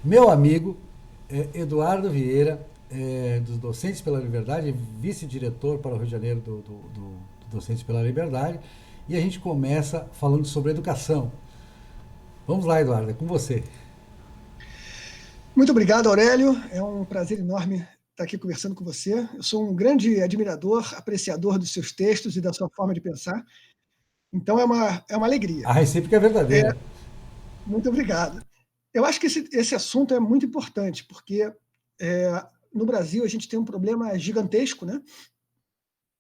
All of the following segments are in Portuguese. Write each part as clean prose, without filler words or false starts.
meu amigo Eduardo Vieira, dos Docentes pela Liberdade, vice-diretor para o Rio de Janeiro do Docentes pela Liberdade, e a gente começa falando sobre educação. Vamos lá, Eduardo, é com você. Muito obrigado, Aurélio. É um prazer enorme estar aqui conversando com você. Eu sou um grande admirador, apreciador dos seus textos e da sua forma de pensar. Então é uma alegria. A recíproca é É, verdadeira. muito obrigado. Eu acho que esse assunto é muito importante, porque no Brasil a gente tem um problema gigantesco, né?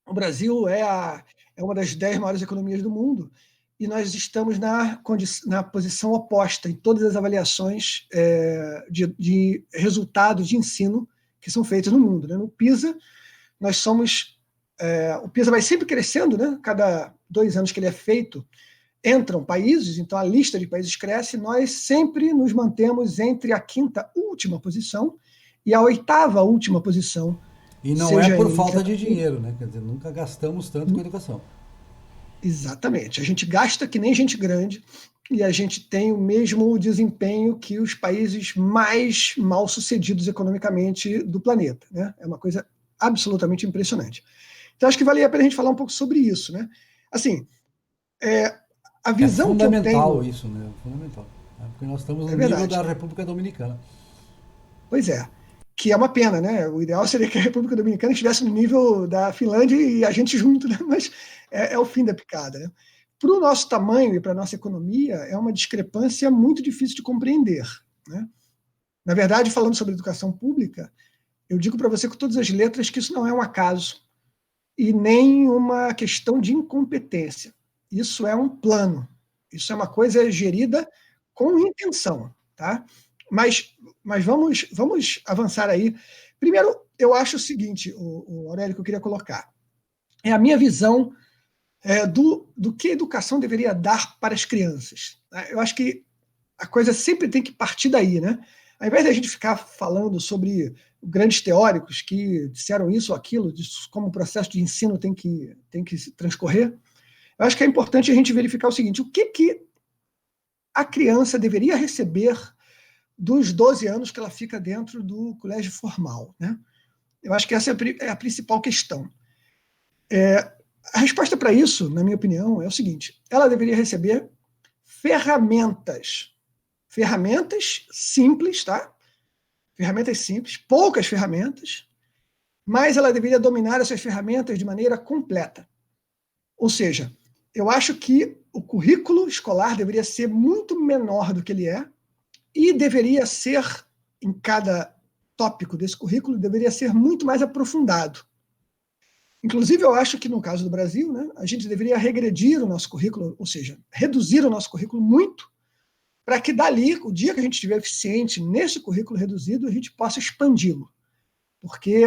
O Brasil é uma das 10 maiores economias do mundo e nós estamos na posição oposta em todas as avaliações de resultados de ensino que são feitas no mundo. Né? No PISA, nós somos. O PISA vai sempre crescendo, né? Cada 2 anos que ele é feito, entram países, então a lista de países cresce, nós sempre nos mantemos entre a quinta última posição e a oitava última posição, E não é seja por em falta de literatura. dinheiro, né? Quer dizer, nunca gastamos tanto com educação. Exatamente. A gente gasta que nem gente grande e a gente tem o mesmo desempenho que os países mais mal sucedidos economicamente do planeta. Né? É uma coisa absolutamente impressionante. Então, acho que valia a pena a gente falar um pouco sobre isso. Né? Assim, é, a É visão que eu fundamental tenho, isso, né? Fundamental. É porque nós estamos é no nível da verdade, República Dominicana. pois é, que é uma pena, né? O ideal seria que a República Dominicana estivesse no nível da Finlândia e a gente junto, né? Mas é o fim da picada, né? Para o nosso tamanho e para a nossa economia, é uma discrepância muito difícil de compreender, né? Na verdade, falando sobre educação pública, eu digo para você com todas as letras que isso não é um acaso e nem uma questão de incompetência. Isso é um plano. Isso é uma coisa gerida com intenção, tá? Mas vamos avançar aí. Primeiro, eu acho o seguinte, o Aurélio, que eu queria colocar. É a minha visão do que a educação deveria dar para as crianças. Eu acho que a coisa sempre tem que partir daí, né? Ao invés da gente ficar falando sobre grandes teóricos que disseram isso ou aquilo, de como o processo de ensino tem que se transcorrer, eu acho que é importante a gente verificar o seguinte: o que a criança deveria receber dos 12 anos que ela fica dentro do colégio formal, né? Eu acho que essa é a principal questão. A resposta para isso, na minha opinião, é o seguinte: ela deveria receber ferramentas. Ferramentas simples, tá? Ferramentas simples, poucas ferramentas, mas ela deveria dominar essas ferramentas de maneira completa. Ou seja, eu acho que o currículo escolar deveria ser muito menor do que ele é e deveria ser, em cada tópico desse currículo, deveria ser muito mais aprofundado. Inclusive, eu acho que no caso do Brasil, né, a gente deveria regredir o nosso currículo, ou seja, reduzir o nosso currículo muito, para que dali, o dia que a gente estiver eficiente nesse currículo reduzido, a gente possa expandi-lo. Porque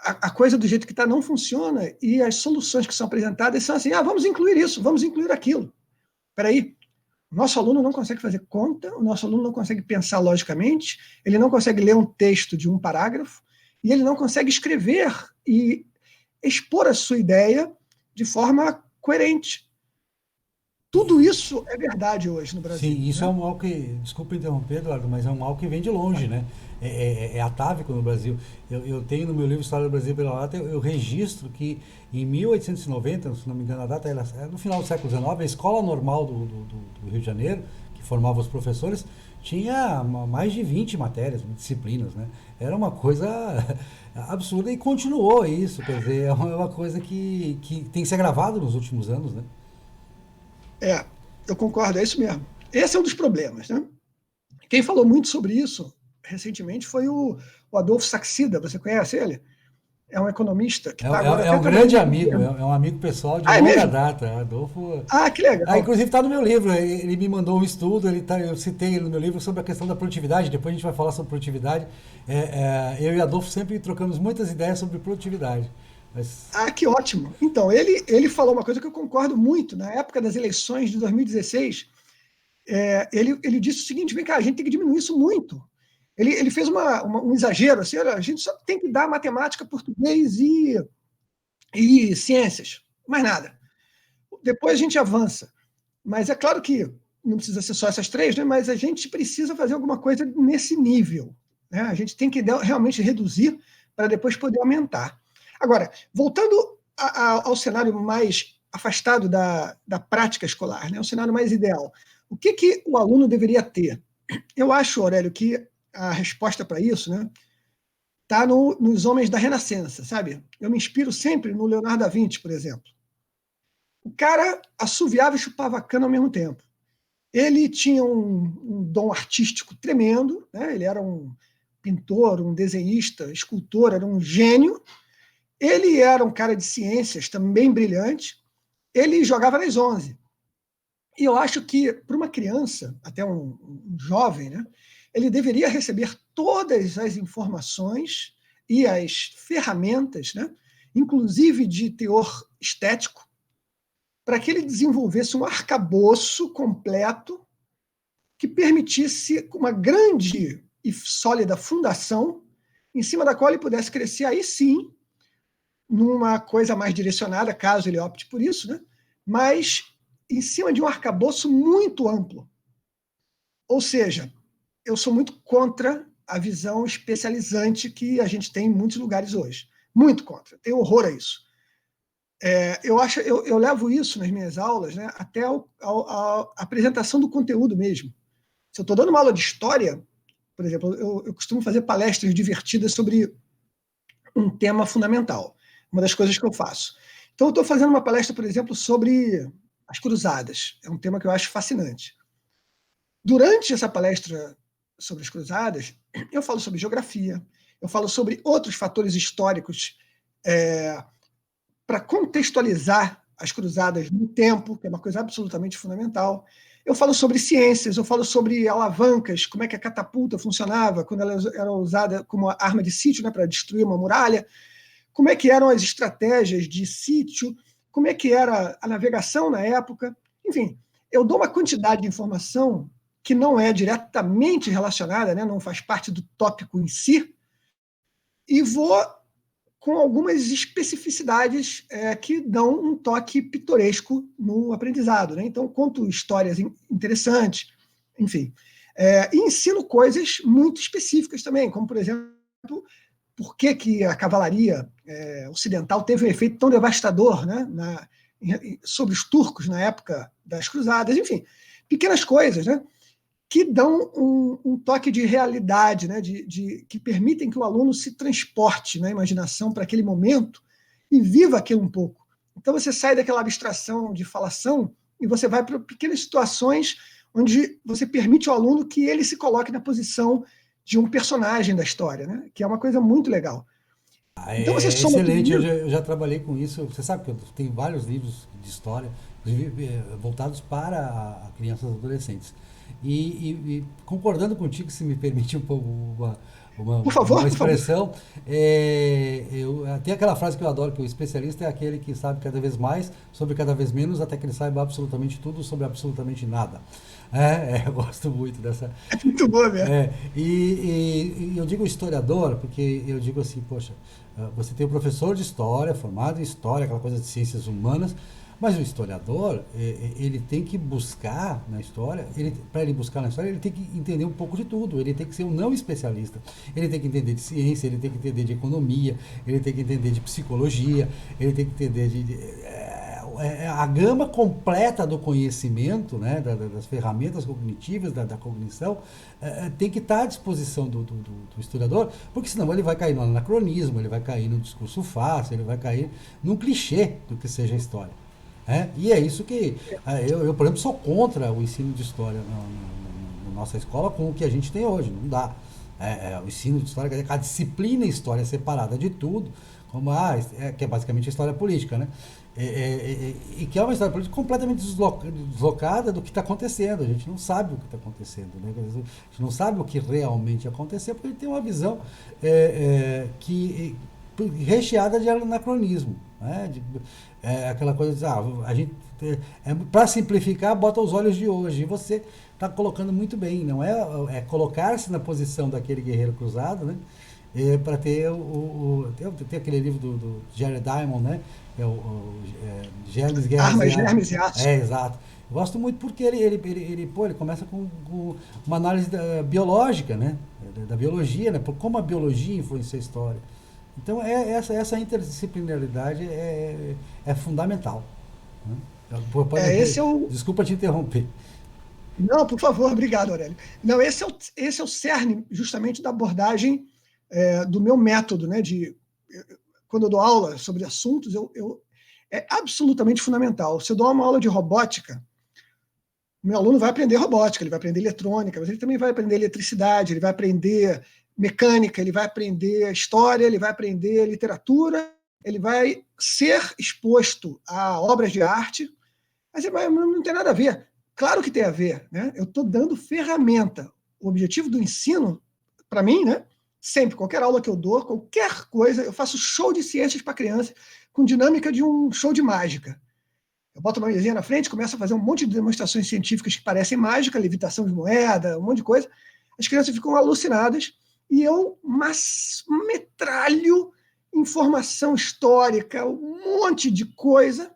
a coisa do jeito que está não funciona e as soluções que são apresentadas são assim: vamos incluir isso, vamos incluir aquilo. Espera aí, o nosso aluno não consegue fazer conta, o nosso aluno não consegue pensar logicamente, ele não consegue ler um texto de um parágrafo e ele não consegue escrever e expor a sua ideia de forma coerente. Tudo E, isso é verdade hoje no sim, Brasil. isso é Né? um mal que, desculpa interromper, Eduardo, mas é um mal que vem de longe, né? É atávico no Brasil. Eu tenho no meu livro História do Brasil pela Lata, eu registro que em 1890, se não me engano a data, é no final do século XIX, a escola normal do Rio de Janeiro, que formava os professores, tinha mais de 20 matérias, disciplinas, né? Era uma coisa absurda e continuou isso, quer dizer, é uma coisa que tem se agravado nos últimos anos, né? É, eu concordo, é isso mesmo. Esse é um dos problemas. Né? Quem falou muito sobre isso recentemente foi o Adolfo Saxida. Você conhece ele? É um economista que É, está agora é até um trabalhando grande no amigo, governo. é um amigo pessoal de Ah, é longa mesmo? data. Adolfo. Ah, que Ah, legal. inclusive está no meu livro, ele me mandou um estudo, eu citei ele no meu livro sobre a questão da produtividade, depois a gente vai falar sobre produtividade. Eu e Adolfo sempre trocamos muitas ideias sobre produtividade. Mas, Ah, que ótimo. Então, ele falou uma coisa que eu concordo muito. Na época das eleições de 2016, ele disse o seguinte: vem cá, a gente tem que diminuir isso muito. Ele fez um exagero, assim: olha, a gente só tem que dar matemática, português e ciências, mais nada. Depois a gente avança. Mas é claro que não precisa ser só essas 3, né? Mas a gente precisa fazer alguma coisa nesse nível. Né? A gente tem que realmente reduzir para depois poder aumentar. Agora, voltando ao cenário mais afastado da prática escolar, né? O cenário mais ideal. O que o aluno deveria ter? Eu acho, Aurélio, que a resposta para isso, né, está nos homens da Renascença, sabe? Eu me inspiro sempre no Leonardo da Vinci, por exemplo. O cara assoviava e chupava cana ao mesmo tempo. Ele tinha um dom artístico tremendo, né? Ele era um pintor, um desenhista, escultor, era um gênio. Ele era um cara de ciências também brilhante. Ele jogava nas 11. E eu acho que, para uma criança, até um jovem, né, ele deveria receber todas as informações e as ferramentas, né, inclusive de teor estético, para que ele desenvolvesse um arcabouço completo que permitisse uma grande e sólida fundação em cima da qual ele pudesse crescer, aí sim, numa coisa mais direcionada, caso ele opte por isso, né, mas em cima de um arcabouço muito amplo. Ou seja, eu sou muito contra a visão especializante que a gente tem em muitos lugares hoje. Muito contra. Tenho horror a isso. Eu levo isso nas minhas aulas, né, até a apresentação do conteúdo mesmo. Se eu estou dando uma aula de história, por exemplo, eu costumo fazer palestras divertidas sobre um tema fundamental. Uma das coisas que eu faço. Então, eu estou fazendo uma palestra, por exemplo, sobre as cruzadas. É um tema que eu acho fascinante. Durante essa palestra sobre as cruzadas, eu falo sobre geografia, eu falo sobre outros fatores históricos para contextualizar as cruzadas no tempo, que é uma coisa absolutamente fundamental. Eu falo sobre ciências, eu falo sobre alavancas, como é que a catapulta funcionava quando ela era usada como arma de sítio, né, para destruir uma muralha, como é que eram as estratégias de sítio, como é que era a navegação na época. Enfim, eu dou uma quantidade de informação que não é diretamente relacionada, né, não faz parte do tópico em si, e vou com algumas especificidades que dão um toque pitoresco no aprendizado. Né? Então, conto histórias interessantes, enfim. E ensino coisas muito específicas também, como, por exemplo, por que a cavalaria ocidental teve um efeito tão devastador, né, sobre os turcos na época das cruzadas, enfim, pequenas coisas, né, que dão um toque de realidade, né, que permitem que o aluno se transporte na imaginação para aquele momento e viva aquilo um pouco. Então você sai daquela abstração de falação e você vai para pequenas situações onde você permite ao aluno que ele se coloque na posição de um personagem da história, né? Que é uma coisa muito legal. Então você soma excelente, tudo eu já trabalhei com isso. Você sabe que eu tenho vários livros de história, inclusive voltados para crianças e adolescentes. E concordando contigo, se me permite um pouco Por favor, uma por favor. expressão, tem aquela frase que eu adoro, que o especialista é aquele que sabe cada vez mais sobre cada vez menos, até que ele saiba absolutamente tudo sobre absolutamente nada. Eu gosto muito dessa. É muito boa mesmo. E eu digo historiador, porque eu digo assim, poxa, você tem um professor de história, formado em história, aquela coisa de ciências humanas, mas o historiador, ele tem que buscar na história, para ele buscar na história, ele tem que entender um pouco de tudo, ele tem que ser um não especialista, ele tem que entender de ciência, ele tem que entender de economia, ele tem que entender de psicologia, ele tem que entender a gama completa do conhecimento, né, das ferramentas cognitivas, da cognição, tem que estar à disposição do historiador, porque senão ele vai cair no anacronismo, ele vai cair no discurso fácil, ele vai cair num clichê do que seja a história. E é isso que eu, por exemplo, sou contra o ensino de história na nossa escola com o que a gente tem hoje. Não dá. O ensino de história, quer dizer, a disciplina história é separada de tudo, como que é basicamente a história política, né? E que é uma história política completamente deslocada do que está acontecendo. A gente não sabe o que está acontecendo, né? A gente não sabe o que realmente aconteceu, porque a gente tem uma visão recheada de anacronismo, né? Aquela coisa de a gente, para simplificar, bota os olhos de hoje, e você está colocando muito bem, não é colocar-se na posição daquele guerreiro cruzado, né? para ter tem aquele livro do Jared Diamond, né? Germes, Guerras e Armas, Aço. germes e aço. Exato. Eu gosto muito porque ele começa com uma análise biológica, né? Da biologia, né? Por como a biologia influencia a história. Então, essa interdisciplinaridade é fundamental. Né? Esse é o. Desculpa te interromper. Não, por favor, obrigado, Aurélio. Não, esse é o cerne justamente da abordagem do meu método, né? Quando eu dou aula sobre assuntos, é absolutamente fundamental. Se eu dou uma aula de robótica, meu aluno vai aprender robótica, ele vai aprender eletrônica, mas ele também vai aprender eletricidade, ele vai aprender mecânica, ele vai aprender história, ele vai aprender literatura, ele vai ser exposto a obras de arte, mas não tem nada a ver. Claro que tem a ver, né? Eu estou dando ferramenta. O objetivo do ensino, para mim, né? Sempre, qualquer aula que eu dou, qualquer coisa, eu faço show de ciências para criança com dinâmica de um show de mágica. Eu boto uma mesinha na frente, começo a fazer um monte de demonstrações científicas que parecem mágica, levitação de moeda, um monte de coisa. As crianças ficam alucinadas e eu metralho informação histórica, um monte de coisa.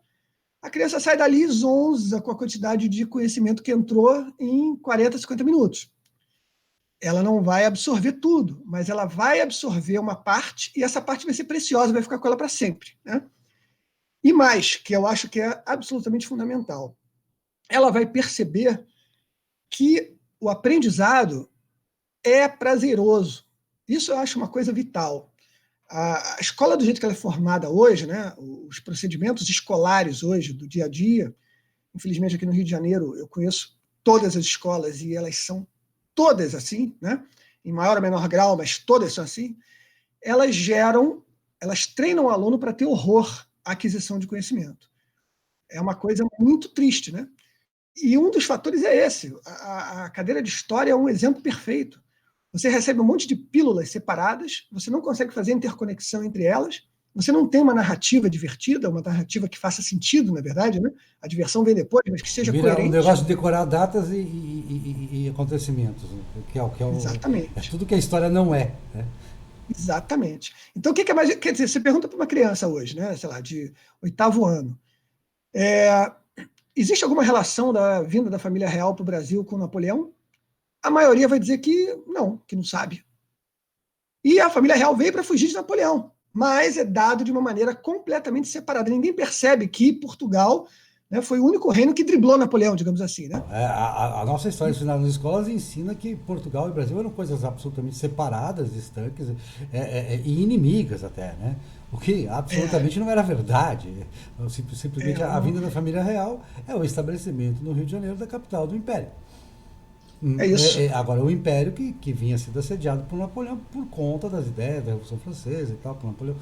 A criança sai dali zonza com a quantidade de conhecimento que entrou em 40, 50 minutos. Ela não vai absorver tudo, mas ela vai absorver uma parte e essa parte vai ser preciosa, vai ficar com ela para sempre, né? E mais, que eu acho que é absolutamente fundamental, ela vai perceber que o aprendizado é prazeroso. Isso eu acho uma coisa vital. A escola, do jeito que ela é formada hoje, né, os procedimentos escolares hoje, do dia a dia, infelizmente aqui no Rio de Janeiro eu conheço todas as escolas e elas são todas assim, né, em maior ou menor grau, mas todas são assim, elas treinam o aluno para ter horror à aquisição de conhecimento. É uma coisa muito triste, né? E um dos fatores é esse. A cadeira de história é um exemplo perfeito. Você recebe um monte de pílulas separadas, você não consegue fazer interconexão entre elas, você não tem uma narrativa divertida, uma narrativa que faça sentido, na verdade, né? A diversão vem depois, mas que seja Vira coerente. um negócio de decorar datas e acontecimentos, né? Exatamente. É tudo que a história não é. Né? Exatamente. Então, o que é mais. Quer dizer, você pergunta para uma criança hoje, né? Sei lá, de 8º ano. Existe alguma relação da vinda da família real para o Brasil com Napoleão? A maioria vai dizer que não sabe. E a família real veio para fugir de Napoleão, mas é dado de uma maneira completamente separada. Ninguém percebe que Portugal, né, foi o único reino que driblou Napoleão, digamos assim. Né? A nossa história ensinada nas escolas ensina que Portugal e Brasil eram coisas absolutamente separadas, distantes e inimigas até, né? O que absolutamente não era verdade. Simplesmente a vinda da família real é o estabelecimento no Rio de Janeiro da capital do Império. É isso. Agora, o Império que vinha sendo assediado por Napoleão por conta das ideias da Revolução Francesa e tal, por Napoleão.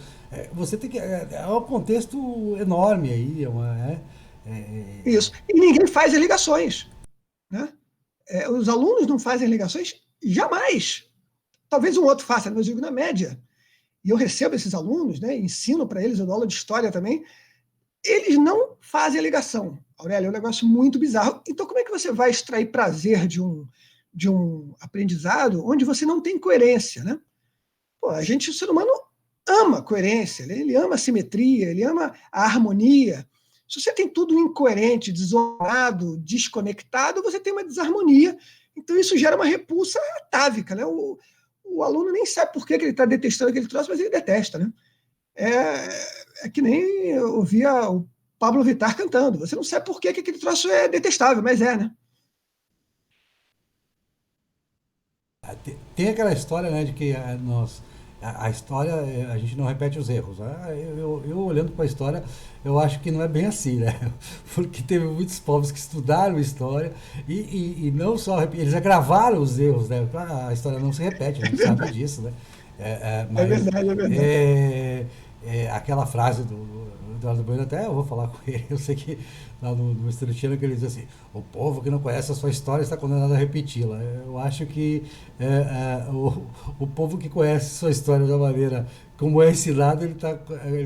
Você tem que. É um contexto enorme aí. Isso. E ninguém faz as ligações. Né? Os alunos não fazem ligações jamais. Talvez um outro faça, mas eu digo na média. E eu recebo esses alunos, né, ensino para eles, eu dou aula de história também, eles não fazem a ligação. Aurélio, é um negócio muito bizarro. Então, como é que você vai extrair prazer de um aprendizado onde você não tem coerência, né? Pô, o ser humano ama coerência, ele ama a simetria, ele ama a harmonia. Se você tem tudo incoerente, desonrado, desconectado, você tem uma desarmonia. Então, isso gera uma repulsa atávica, né? O aluno nem sabe por que ele está detestando aquele troço, mas ele detesta, né? É que nem eu ouvia o Pablo Vittar cantando. Você não sabe por que aquele troço é detestável, mas né? Tem aquela história, né, de que a história, a gente não repete os erros. Eu olhando para a história, eu acho que não é bem assim, né? Porque teve muitos povos que estudaram história e não só eles agravaram os erros, né? A história não se repete, a gente sabe disso, né? Mas é verdade. Aquela frase Eduardo Bueno, até eu vou falar com ele. Eu sei que lá no Estrutiano que ele diz assim: o povo que não conhece a sua história está condenado a repeti-la. Eu acho que o povo que conhece a sua história da maneira como é ensinado, ele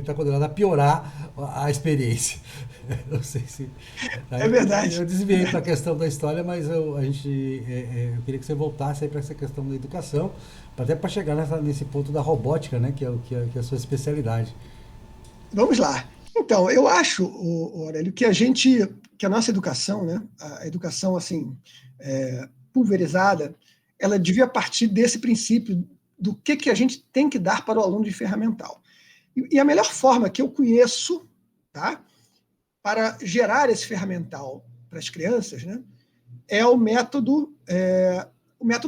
tá condenado a piorar a experiência. Não sei se. É verdade. Eu desviei para a questão da história, mas eu queria que você voltasse aí para essa questão da educação, até para chegar nesse ponto da robótica, né, que é a sua especialidade. Vamos lá. Então, eu acho, Aurélio, que a nossa educação, né, a educação assim pulverizada, ela devia partir desse princípio do que a gente tem que dar para o aluno de ferramental. E a melhor forma que eu conheço, tá, para gerar esse ferramental para as crianças, né, é o método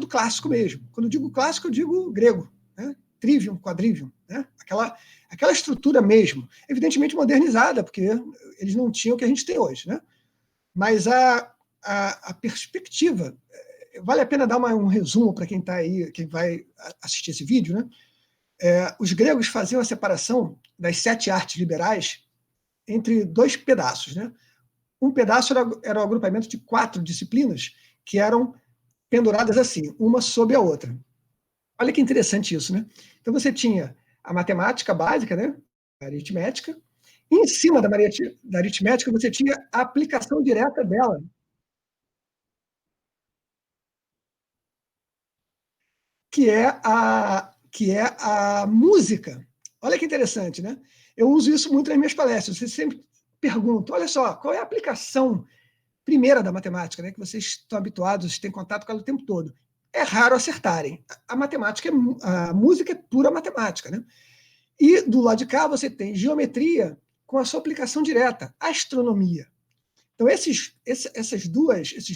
clássico mesmo. Quando eu digo clássico, eu digo grego, né? Trivium, quadrivium, né? Aquela estrutura mesmo, evidentemente modernizada, porque eles não tinham o que a gente tem hoje, né? Mas a perspectiva, vale a pena dar um resumo para quem está aí, quem vai assistir esse vídeo, né? Os gregos faziam a separação das 7 artes liberais entre 2 pedaços, né? Um pedaço era o agrupamento de 4 disciplinas que eram penduradas assim, uma sob a outra. Olha que interessante isso, né? Então você tinha a matemática básica, né? A aritmética, e em cima da aritmética você tinha a aplicação direta dela, que é a música. Olha que interessante, né? Eu uso isso muito nas minhas palestras. Você sempre pergunta, olha só, qual é a aplicação primeira da matemática, né, que vocês estão habituados, têm contato com ela o tempo todo. É raro acertarem. A música é pura matemática, né? E do lado de cá você tem geometria com a sua aplicação direta, astronomia. Então esses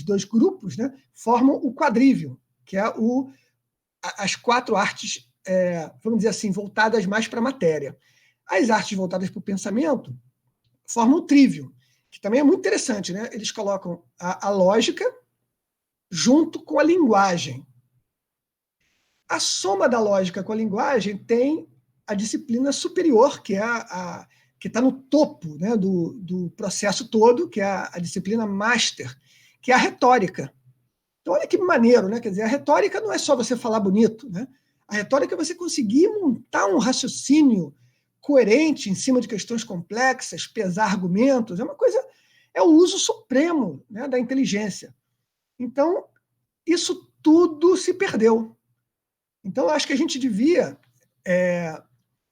2 grupos, né, formam o quadrívio, que é as 4 artes, vamos dizer assim, voltadas mais para a matéria. As artes voltadas para o pensamento formam o trívio, que também é muito interessante, né? Eles colocam a lógica junto com a linguagem. A soma da lógica com a linguagem tem a disciplina superior, que é que está no topo, né, do processo todo, que é a disciplina master, que é a retórica. Então, olha que maneiro, né? Quer dizer, a retórica não é só você falar bonito, né? A retórica é você conseguir montar um raciocínio coerente em cima de questões complexas, pesar argumentos, é o uso supremo, né, da inteligência. Então, isso tudo se perdeu. Então, eu acho que a gente devia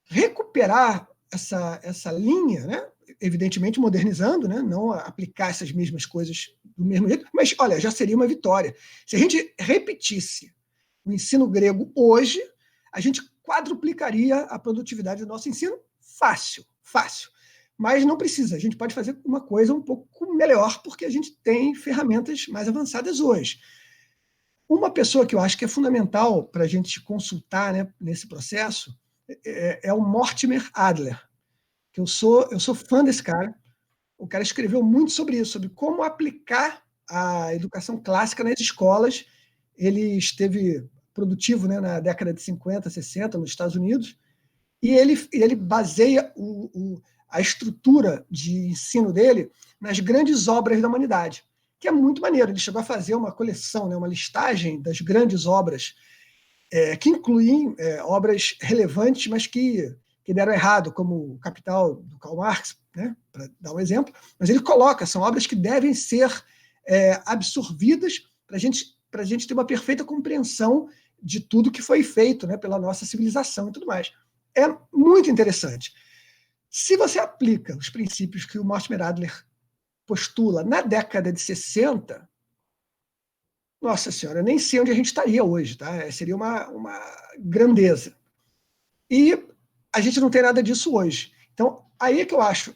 recuperar essa linha, né? Evidentemente modernizando, né? Não aplicar essas mesmas coisas do mesmo jeito, mas, olha, já seria uma vitória. Se a gente repetisse o ensino grego hoje, a gente quadruplicaria a produtividade do nosso ensino fácil, fácil. Mas não precisa, a gente pode fazer uma coisa um pouco melhor, porque a gente tem ferramentas mais avançadas hoje. Uma pessoa que eu acho que é fundamental para a gente consultar, né, nesse processo é o Mortimer Adler, que eu sou fã desse cara. O cara escreveu muito sobre isso, sobre como aplicar a educação clássica nas escolas. Ele esteve produtivo, né, na década de 50, 60, nos Estados Unidos, e ele baseia a estrutura de ensino dele nas grandes obras da humanidade, que é muito maneiro. Ele chegou a fazer uma coleção, né, uma listagem das grandes obras, que incluem obras relevantes, mas que deram errado, como o Capital, do Karl Marx, né, para dar um exemplo. Mas ele coloca, são obras que devem ser absorvidas para a gente ter uma perfeita compreensão de tudo que foi feito, né, pela nossa civilização e tudo mais. É muito interessante. Se você aplica os princípios que o Mortimer Adler postula na década de 60, nossa senhora, eu nem sei onde a gente estaria hoje, tá? Seria uma grandeza. E a gente não tem nada disso hoje. Então, aí é que eu acho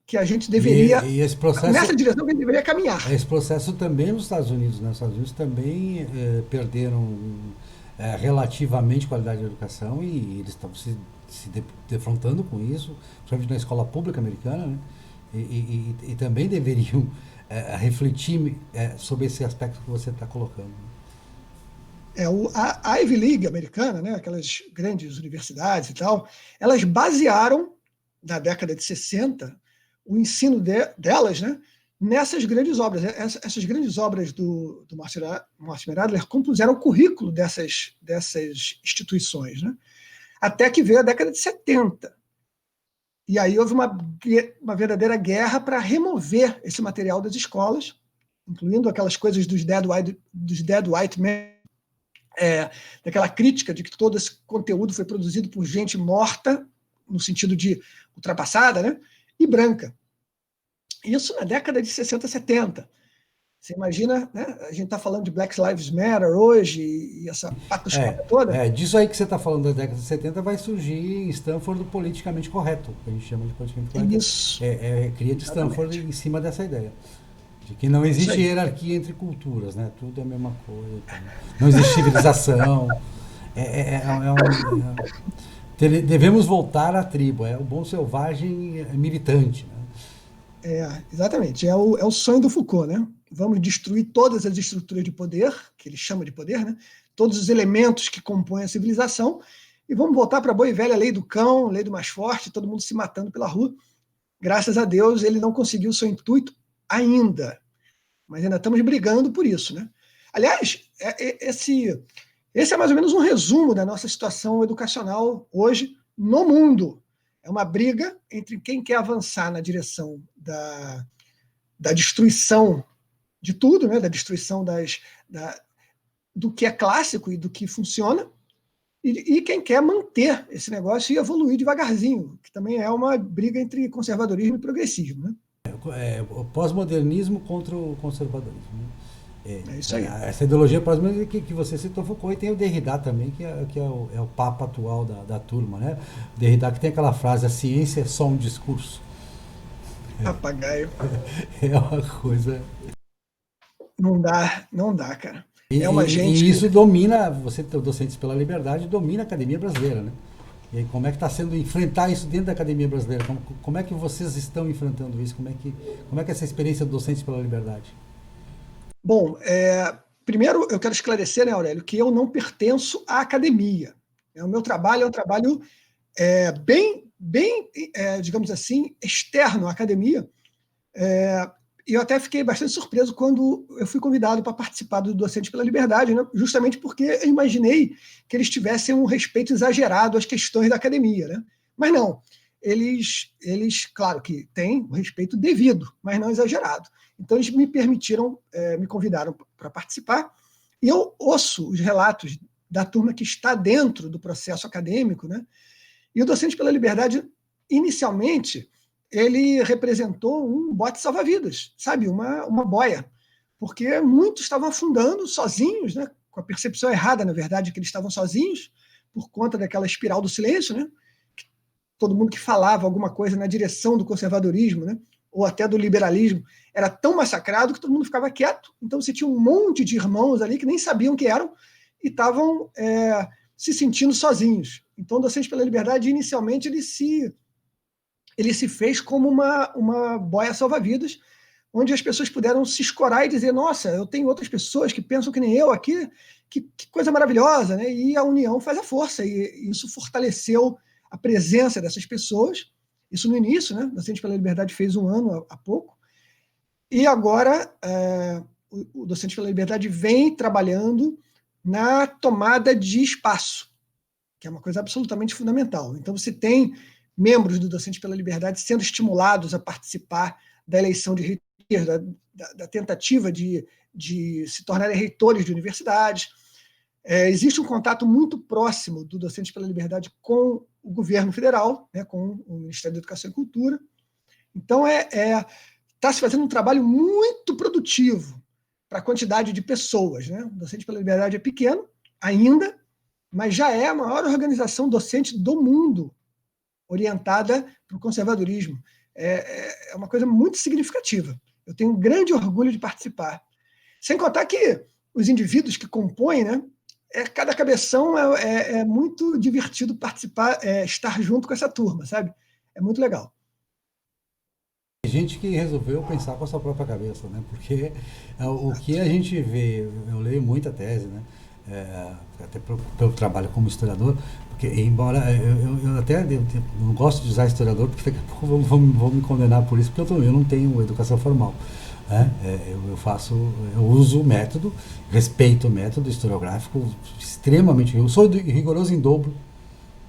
que a gente deveria, e esse processo, nessa direção que a gente deveria caminhar. Esse processo também nos Estados Unidos, né? Os Estados Unidos também perderam relativamente qualidade da educação e eles estão se defrontando com isso, principalmente na escola pública americana, né? E também deveriam refletir sobre esse aspecto que você está colocando. A Ivy League americana, né, aquelas grandes universidades e tal, elas basearam da década de 60, o ensino delas, né, nessas grandes obras. Essas grandes obras do Mortimer Adler compuseram o currículo dessas instituições, né, até que veio a década de 70. E aí houve uma verdadeira guerra para remover esse material das escolas, incluindo aquelas coisas dos dead white men, daquela crítica de que todo esse conteúdo foi produzido por gente morta, no sentido de ultrapassada, né, e branca. Isso na década de 60, 70. Você imagina, né? A gente está falando de Black Lives Matter hoje e essa patuscada toda. Disso aí que você está falando da década de 70 vai surgir em Stanford o politicamente correto, que a gente chama de politicamente correto. Isso. Cria de Stanford em cima dessa ideia. De que não existe hierarquia entre culturas, né? Tudo é a mesma coisa. Não existe civilização. Devemos voltar à tribo. É o bom selvagem militante. Né? Exatamente. É o sonho do Foucault, né? Vamos destruir todas as estruturas de poder, que ele chama de poder, né? Todos os elementos que compõem a civilização, e vamos voltar para a boa e velha lei do cão, lei do mais forte, todo mundo se matando pela rua. Graças a Deus, ele não conseguiu o seu intuito ainda, mas ainda estamos brigando por isso, né? Aliás, esse é mais ou menos um resumo da nossa situação educacional hoje no mundo. É uma briga entre quem quer avançar na direção da destruição de tudo, né? Da destruição do que é clássico e do que funciona, e quem quer manter esse negócio e evoluir devagarzinho, que também é uma briga entre conservadorismo e progressismo, né? O pós-modernismo contra o conservadorismo. Né? É isso aí. Essa ideologia pós-modernismo que você citou, Foucault, e tem o Derrida também, que é o papa atual da turma. Né? O Derrida que tem aquela frase: a ciência é só um discurso. Papagaio. É uma coisa... Não dá, cara. E isso domina, você, Docentes pela Liberdade, domina a academia brasileira, né? E aí, como é que está sendo enfrentar isso dentro da academia brasileira? Como é que vocês estão enfrentando isso? Como é que é essa experiência do Docentes pela Liberdade? Bom, primeiro eu quero esclarecer, né, Aurélio, que eu não pertenço à academia. O meu trabalho é um trabalho bem, digamos assim, externo à academia. E eu até fiquei bastante surpreso quando eu fui convidado para participar do Docentes pela Liberdade, né? Justamente porque eu imaginei que eles tivessem um respeito exagerado às questões da academia. Né? Mas não, eles, claro que têm o respeito devido, mas não exagerado. Então eles me convidaram para participar, e eu ouço os relatos da turma que está dentro do processo acadêmico, né? E o Docentes pela Liberdade, inicialmente, ele representou um bote salva-vidas, sabe? Uma boia. Porque muitos estavam afundando sozinhos, né? Com a percepção errada, na verdade, que eles estavam sozinhos, por conta daquela espiral do silêncio, né? Todo mundo que falava alguma coisa na direção do conservadorismo, né? Ou até do liberalismo, era tão massacrado que todo mundo ficava quieto. Então você tinha um monte de irmãos ali que nem sabiam que eram e estavam se sentindo sozinhos. Então, Docentes pela Liberdade, inicialmente, ele se fez como uma boia salva-vidas, onde as pessoas puderam se escorar e dizer: nossa, eu tenho outras pessoas que pensam que nem eu aqui, que coisa maravilhosa, né? E a união faz a força, e isso fortaleceu a presença dessas pessoas. Isso no início, né? Docentes pela Liberdade fez 1 ano há pouco, e agora o Docentes pela Liberdade vem trabalhando na tomada de espaço, que é uma coisa absolutamente fundamental. Então você tem membros do Docentes pela Liberdade sendo estimulados a participar da eleição de reitores, da tentativa de se tornarem reitores de universidades. Existe um contato muito próximo do Docentes pela Liberdade com o governo federal, né, com o Ministério da Educação e Cultura. Então, está se fazendo um trabalho muito produtivo para a quantidade de pessoas. Né? O Docentes pela Liberdade é pequeno ainda, mas já é a maior organização docente do mundo orientada para o conservadorismo. É uma coisa muito significativa. Eu tenho um grande orgulho de participar. Sem contar que os indivíduos que compõem, né, cada cabeção é muito divertido participar, estar junto com essa turma, sabe? É muito legal. Tem gente que resolveu pensar com a sua própria cabeça, né? Porque o que a gente vê, eu leio muita tese, né? até pelo trabalho como historiador, porque embora eu até não gosto de usar historiador, porque daqui a pouco vão me condenar por isso, porque eu não tenho educação formal. Né? Eu uso o método, respeito o método historiográfico extremamente. Eu sou rigoroso em dobro.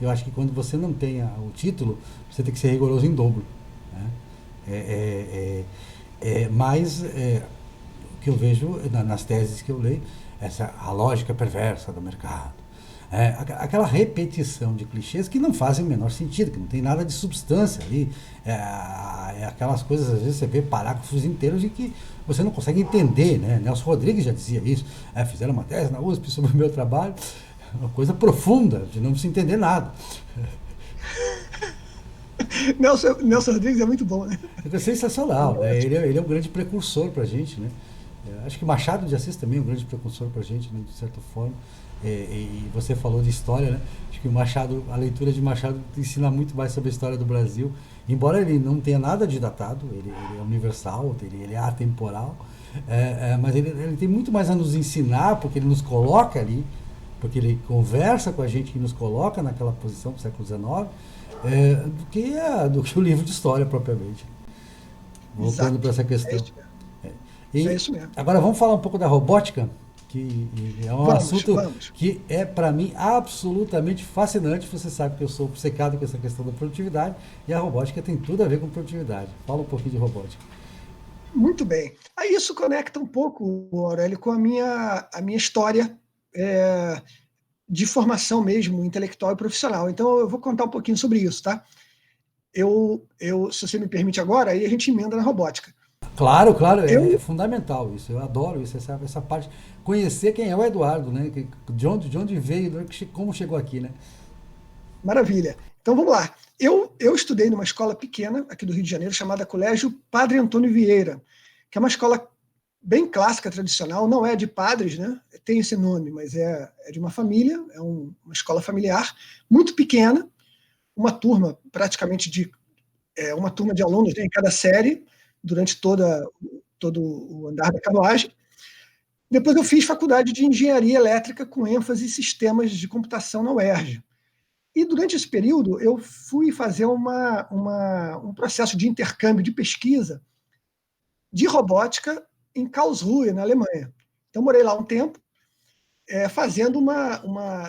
Eu acho que quando você não tem o título, você tem que ser rigoroso em dobro. Né? Mas o que eu vejo nas teses que eu leio, a lógica perversa do mercado. Aquela repetição de clichês que não fazem o menor sentido, que não tem nada de substância ali. Aquelas coisas, às vezes você vê parágrafos inteiros e que você não consegue entender. Né? Nelson Rodrigues já dizia isso. Fizeram uma tese na USP sobre o meu trabalho, uma coisa profunda, de não se entender nada. Nelson Rodrigues é muito bom, né? É sensacional. Né? Ele é um grande precursor para a gente. Né? Acho que Machado de Assis também é um grande precursor para a gente, né, de certa forma. E você falou de história, né? Acho que a leitura de Machado ensina muito mais sobre a história do Brasil. Embora ele não tenha nada de datado, ele é universal, ele é atemporal, mas ele tem muito mais a nos ensinar, porque ele nos coloca ali, porque ele conversa com a gente e nos coloca naquela posição do século XIX, do que o livro de história propriamente. Voltando para essa questão. É isso mesmo. Agora vamos falar um pouco da robótica, que é um assunto vamos. que é, para mim, absolutamente fascinante. Você sabe que eu sou obcecado com essa questão da produtividade, e a robótica tem tudo a ver com produtividade. Fala um pouquinho de robótica. Muito bem. Aí isso conecta um pouco, Aurélio, com a minha história de formação mesmo, intelectual e profissional. Então, eu vou contar um pouquinho sobre isso, tá? Se você me permite agora, aí a gente emenda na robótica. Claro, é fundamental isso. Eu adoro isso, essa parte. Conhecer quem é o Eduardo, né? De onde veio, como chegou aqui, né? Maravilha. Então vamos lá. Eu estudei numa escola pequena aqui do Rio de Janeiro, chamada Colégio Padre Antônio Vieira, que é uma escola bem clássica, tradicional, não é de padres, né? Tem esse nome, mas é de uma família, é uma escola familiar, muito pequena, uma turma praticamente uma turma de alunos, né, em cada série, durante todo o andar da carruagem. Depois eu fiz faculdade de engenharia elétrica com ênfase em sistemas de computação na UERJ. E durante esse período eu fui fazer um processo de intercâmbio de pesquisa de robótica em Karlsruhe, na Alemanha. Então morei lá um tempo,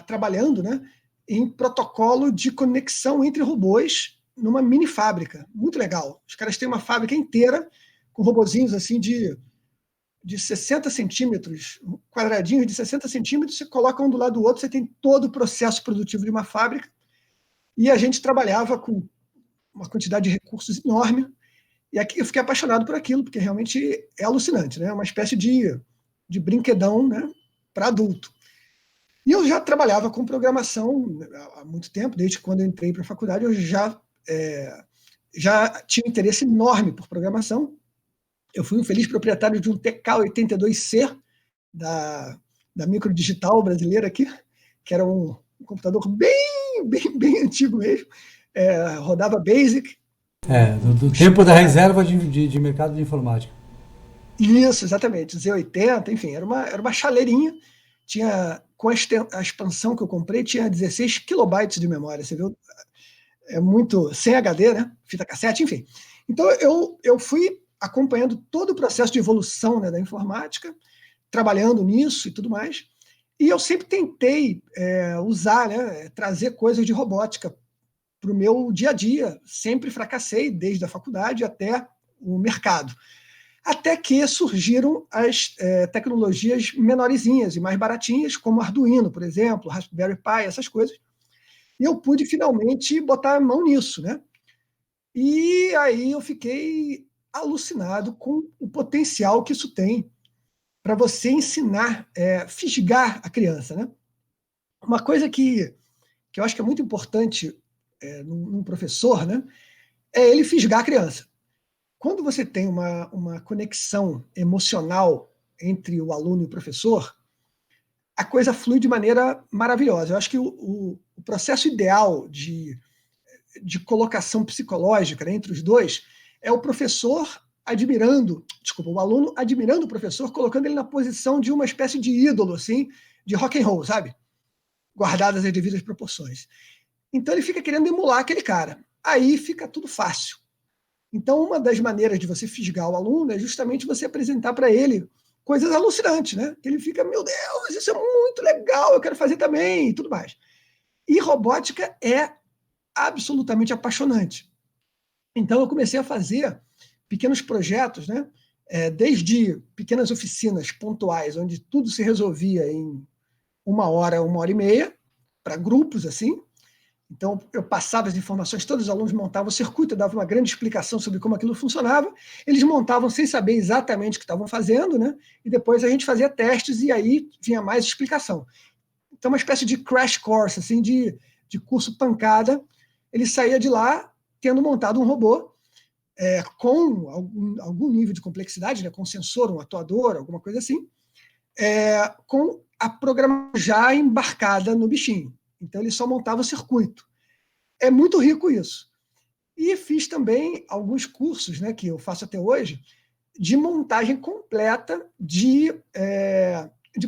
trabalhando, né, em protocolo de conexão entre robôs numa mini fábrica. Muito legal. Os caras têm uma fábrica inteira com robozinhos assim de 60 centímetros, quadradinhos de 60 centímetros, você coloca um do lado do outro, você tem todo o processo produtivo de uma fábrica. E a gente trabalhava com uma quantidade de recursos enorme. E aqui eu fiquei apaixonado por aquilo, porque realmente é alucinante, né? É uma espécie de brinquedão, né, para adulto. E eu já trabalhava com programação há muito tempo, desde quando eu entrei para a faculdade, eu já tinha um interesse enorme por programação. Eu fui um feliz proprietário de um TK-82C da Microdigital brasileira aqui, que era um computador bem antigo mesmo, rodava BASIC. Do tempo da reserva de mercado de informática. Isso, exatamente, Z80, enfim, era uma chaleirinha, com a expansão que eu comprei, tinha 16 kilobytes de memória, você viu? É muito, sem HD, né? Fita cassete, enfim. Então eu fui acompanhando todo o processo de evolução, né, da informática, trabalhando nisso e tudo mais, e eu sempre tentei usar, né, trazer coisas de robótica para o meu dia a dia. Sempre fracassei, desde a faculdade até o mercado. Até que surgiram as tecnologias menorzinhas e mais baratinhas, como Arduino, por exemplo, Raspberry Pi, essas coisas. E eu pude finalmente botar a mão nisso, né? E aí eu fiquei alucinado com o potencial que isso tem para você ensinar, fisgar a criança, né? Uma coisa que eu acho que é muito importante num professor, né, é ele fisgar a criança. Quando você tem uma conexão emocional entre o aluno e o professor, a coisa flui de maneira maravilhosa. Eu acho que o processo ideal de colocação psicológica, né, entre os dois é o o aluno admirando o professor, colocando ele na posição de uma espécie de ídolo, assim, de rock and roll, sabe? Guardadas as devidas proporções. Então ele fica querendo emular aquele cara. Aí fica tudo fácil. Então uma das maneiras de você fisgar o aluno é justamente você apresentar para ele coisas alucinantes, né? Que ele fica, meu Deus, isso é muito legal, eu quero fazer também, e tudo mais. E robótica é absolutamente apaixonante. Então eu comecei a fazer pequenos projetos, né? Desde pequenas oficinas pontuais, onde tudo se resolvia em 1 hora e meia, para grupos assim. Então, eu passava as informações, todos os alunos montavam o circuito, eu dava uma grande explicação sobre como aquilo funcionava, eles montavam sem saber exatamente o que estavam fazendo, né? E depois a gente fazia testes e aí vinha mais explicação. Então, uma espécie de crash course, assim, de curso pancada. Ele saía de lá tendo montado um robô com algum nível de complexidade, né? Com sensor, um atuador, alguma coisa assim, com a programação já embarcada no bichinho. Então, ele só montava o circuito. É muito rico isso. E fiz também alguns cursos, né, que eu faço até hoje, de montagem completa de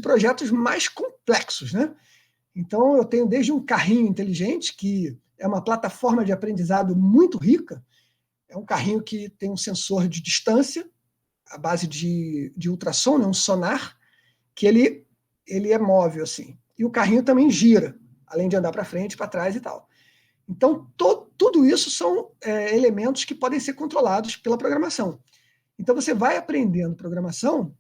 projetos mais complexos, né? Então, eu tenho desde um carrinho inteligente, que é uma plataforma de aprendizado muito rica. É um carrinho que tem um sensor de distância, à base de ultrassom, né, um sonar, que ele é móvel, assim. E o carrinho também gira, além de andar para frente, para trás e tal. Então, tudo isso são elementos que podem ser controlados pela programação. Então, você vai aprendendo programação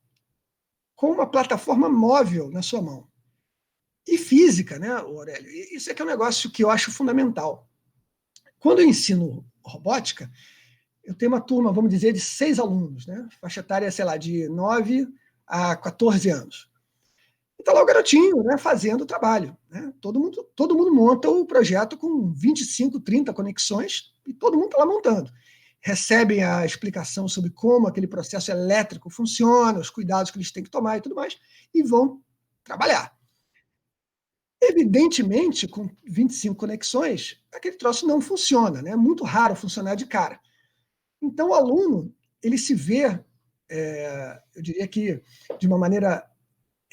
com uma plataforma móvel na sua mão. E física, né, Aurélio? Isso é que é um negócio que eu acho fundamental. Quando eu ensino robótica, eu tenho uma turma, vamos dizer, de 6 alunos, né? Faixa etária, sei lá, de 9 a 14 anos. Está lá o garotinho, né, fazendo o trabalho. Né? Todo mundo monta o projeto com 25, 30 conexões e todo mundo está lá montando. Recebem a explicação sobre como aquele processo elétrico funciona, os cuidados que eles têm que tomar e tudo mais, e vão trabalhar. Evidentemente, com 25 conexões, aquele troço não funciona. Né? É muito raro funcionar de cara. Então, o aluno, ele se vê, eu diria que de uma maneira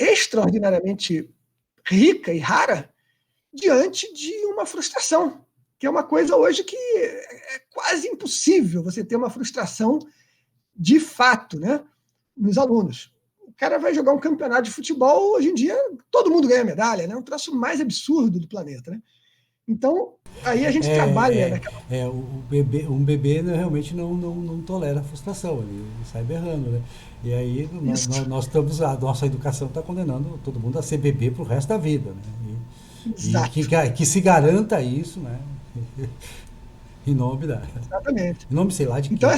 extraordinariamente rica e rara diante de uma frustração, que é uma coisa hoje que é quase impossível você ter uma frustração de fato, né, nos alunos. O cara vai jogar um campeonato de futebol, hoje em dia todo mundo ganha medalha, né? Um troço mais absurdo do planeta, né? Então, aí a gente trabalha naquela... um bebê né, realmente não tolera a frustração, ele sai berrando, né? E aí nós estamos, a nossa educação está condenando todo mundo a ser bebê para o resto da vida, né? E que se garanta isso, né? Em nome da... Exatamente. Em nome, sei lá, de então, quê?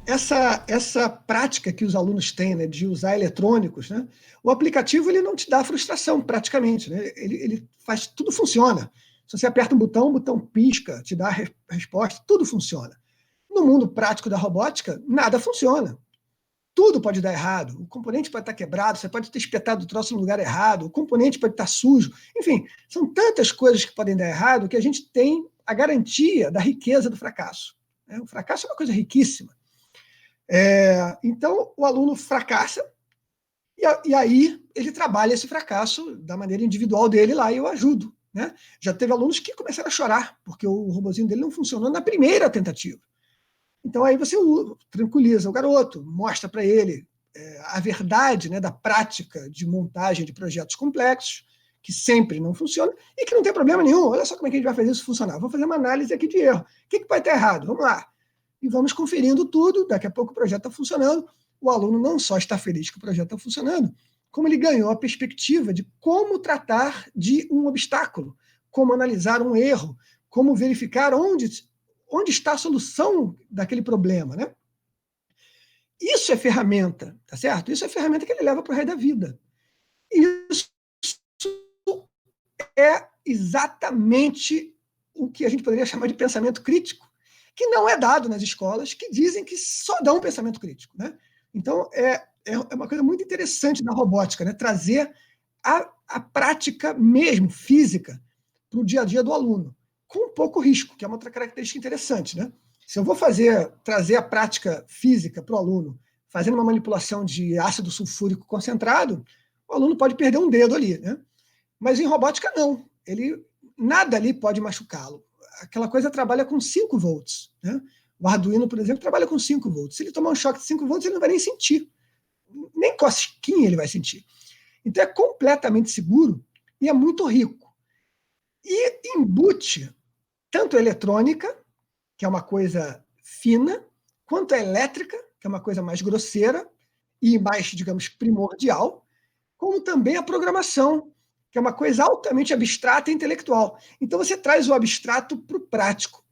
essa prática que os alunos têm, né, de usar eletrônicos, né, o aplicativo ele não te dá frustração, praticamente. Né, ele faz, tudo funciona. Se você aperta um botão, o botão pisca, te dá a resposta, tudo funciona. No mundo prático da robótica, nada funciona. Tudo pode dar errado. O componente pode estar quebrado, você pode ter espetado o troço no lugar errado, o componente pode estar sujo. Enfim, são tantas coisas que podem dar errado que a gente tem a garantia da riqueza do fracasso. Né? O fracasso é uma coisa riquíssima. Então, o aluno fracassa e aí ele trabalha esse fracasso da maneira individual dele lá e eu ajudo. Né? Já teve alunos que começaram a chorar porque o robozinho dele não funcionou na primeira tentativa. Então, aí você tranquiliza o garoto, mostra para ele a verdade, né, da prática de montagem de projetos complexos, que sempre não funciona e que não tem problema nenhum. Olha só como é que a gente vai fazer isso funcionar. Vamos fazer uma análise aqui de erro. O que pode estar errado? Vamos lá. E vamos conferindo tudo, daqui a pouco o projeto está funcionando, o aluno não só está feliz que o projeto está funcionando, como ele ganhou a perspectiva de como tratar de um obstáculo, como analisar um erro, como verificar onde está a solução daquele problema. Né? Isso é ferramenta, tá certo? Isso é ferramenta que ele leva para o resto da vida. Isso é exatamente o que a gente poderia chamar de pensamento crítico, que não é dado nas escolas, que dizem que só dão um pensamento crítico. Né? Então, é uma coisa muito interessante na robótica, né? Trazer a prática mesmo, física, para o dia a dia do aluno, com pouco risco, que é uma outra característica interessante. Né? Se eu vou trazer a prática física para o aluno, fazendo uma manipulação de ácido sulfúrico concentrado, o aluno pode perder um dedo ali, né? Mas em robótica, não. Nada ali pode machucá-lo. Aquela coisa trabalha com 5 volts, né? O Arduino, por exemplo, trabalha com 5 volts. Se ele tomar um choque de 5 volts, ele não vai nem sentir. Nem cosquinha ele vai sentir. Então é completamente seguro e é muito rico. E embute tanto a eletrônica, que é uma coisa fina, quanto a elétrica, que é uma coisa mais grosseira e mais, digamos, primordial, como também a programação, que é uma coisa altamente abstrata e intelectual. Então você traz o abstrato para o prático.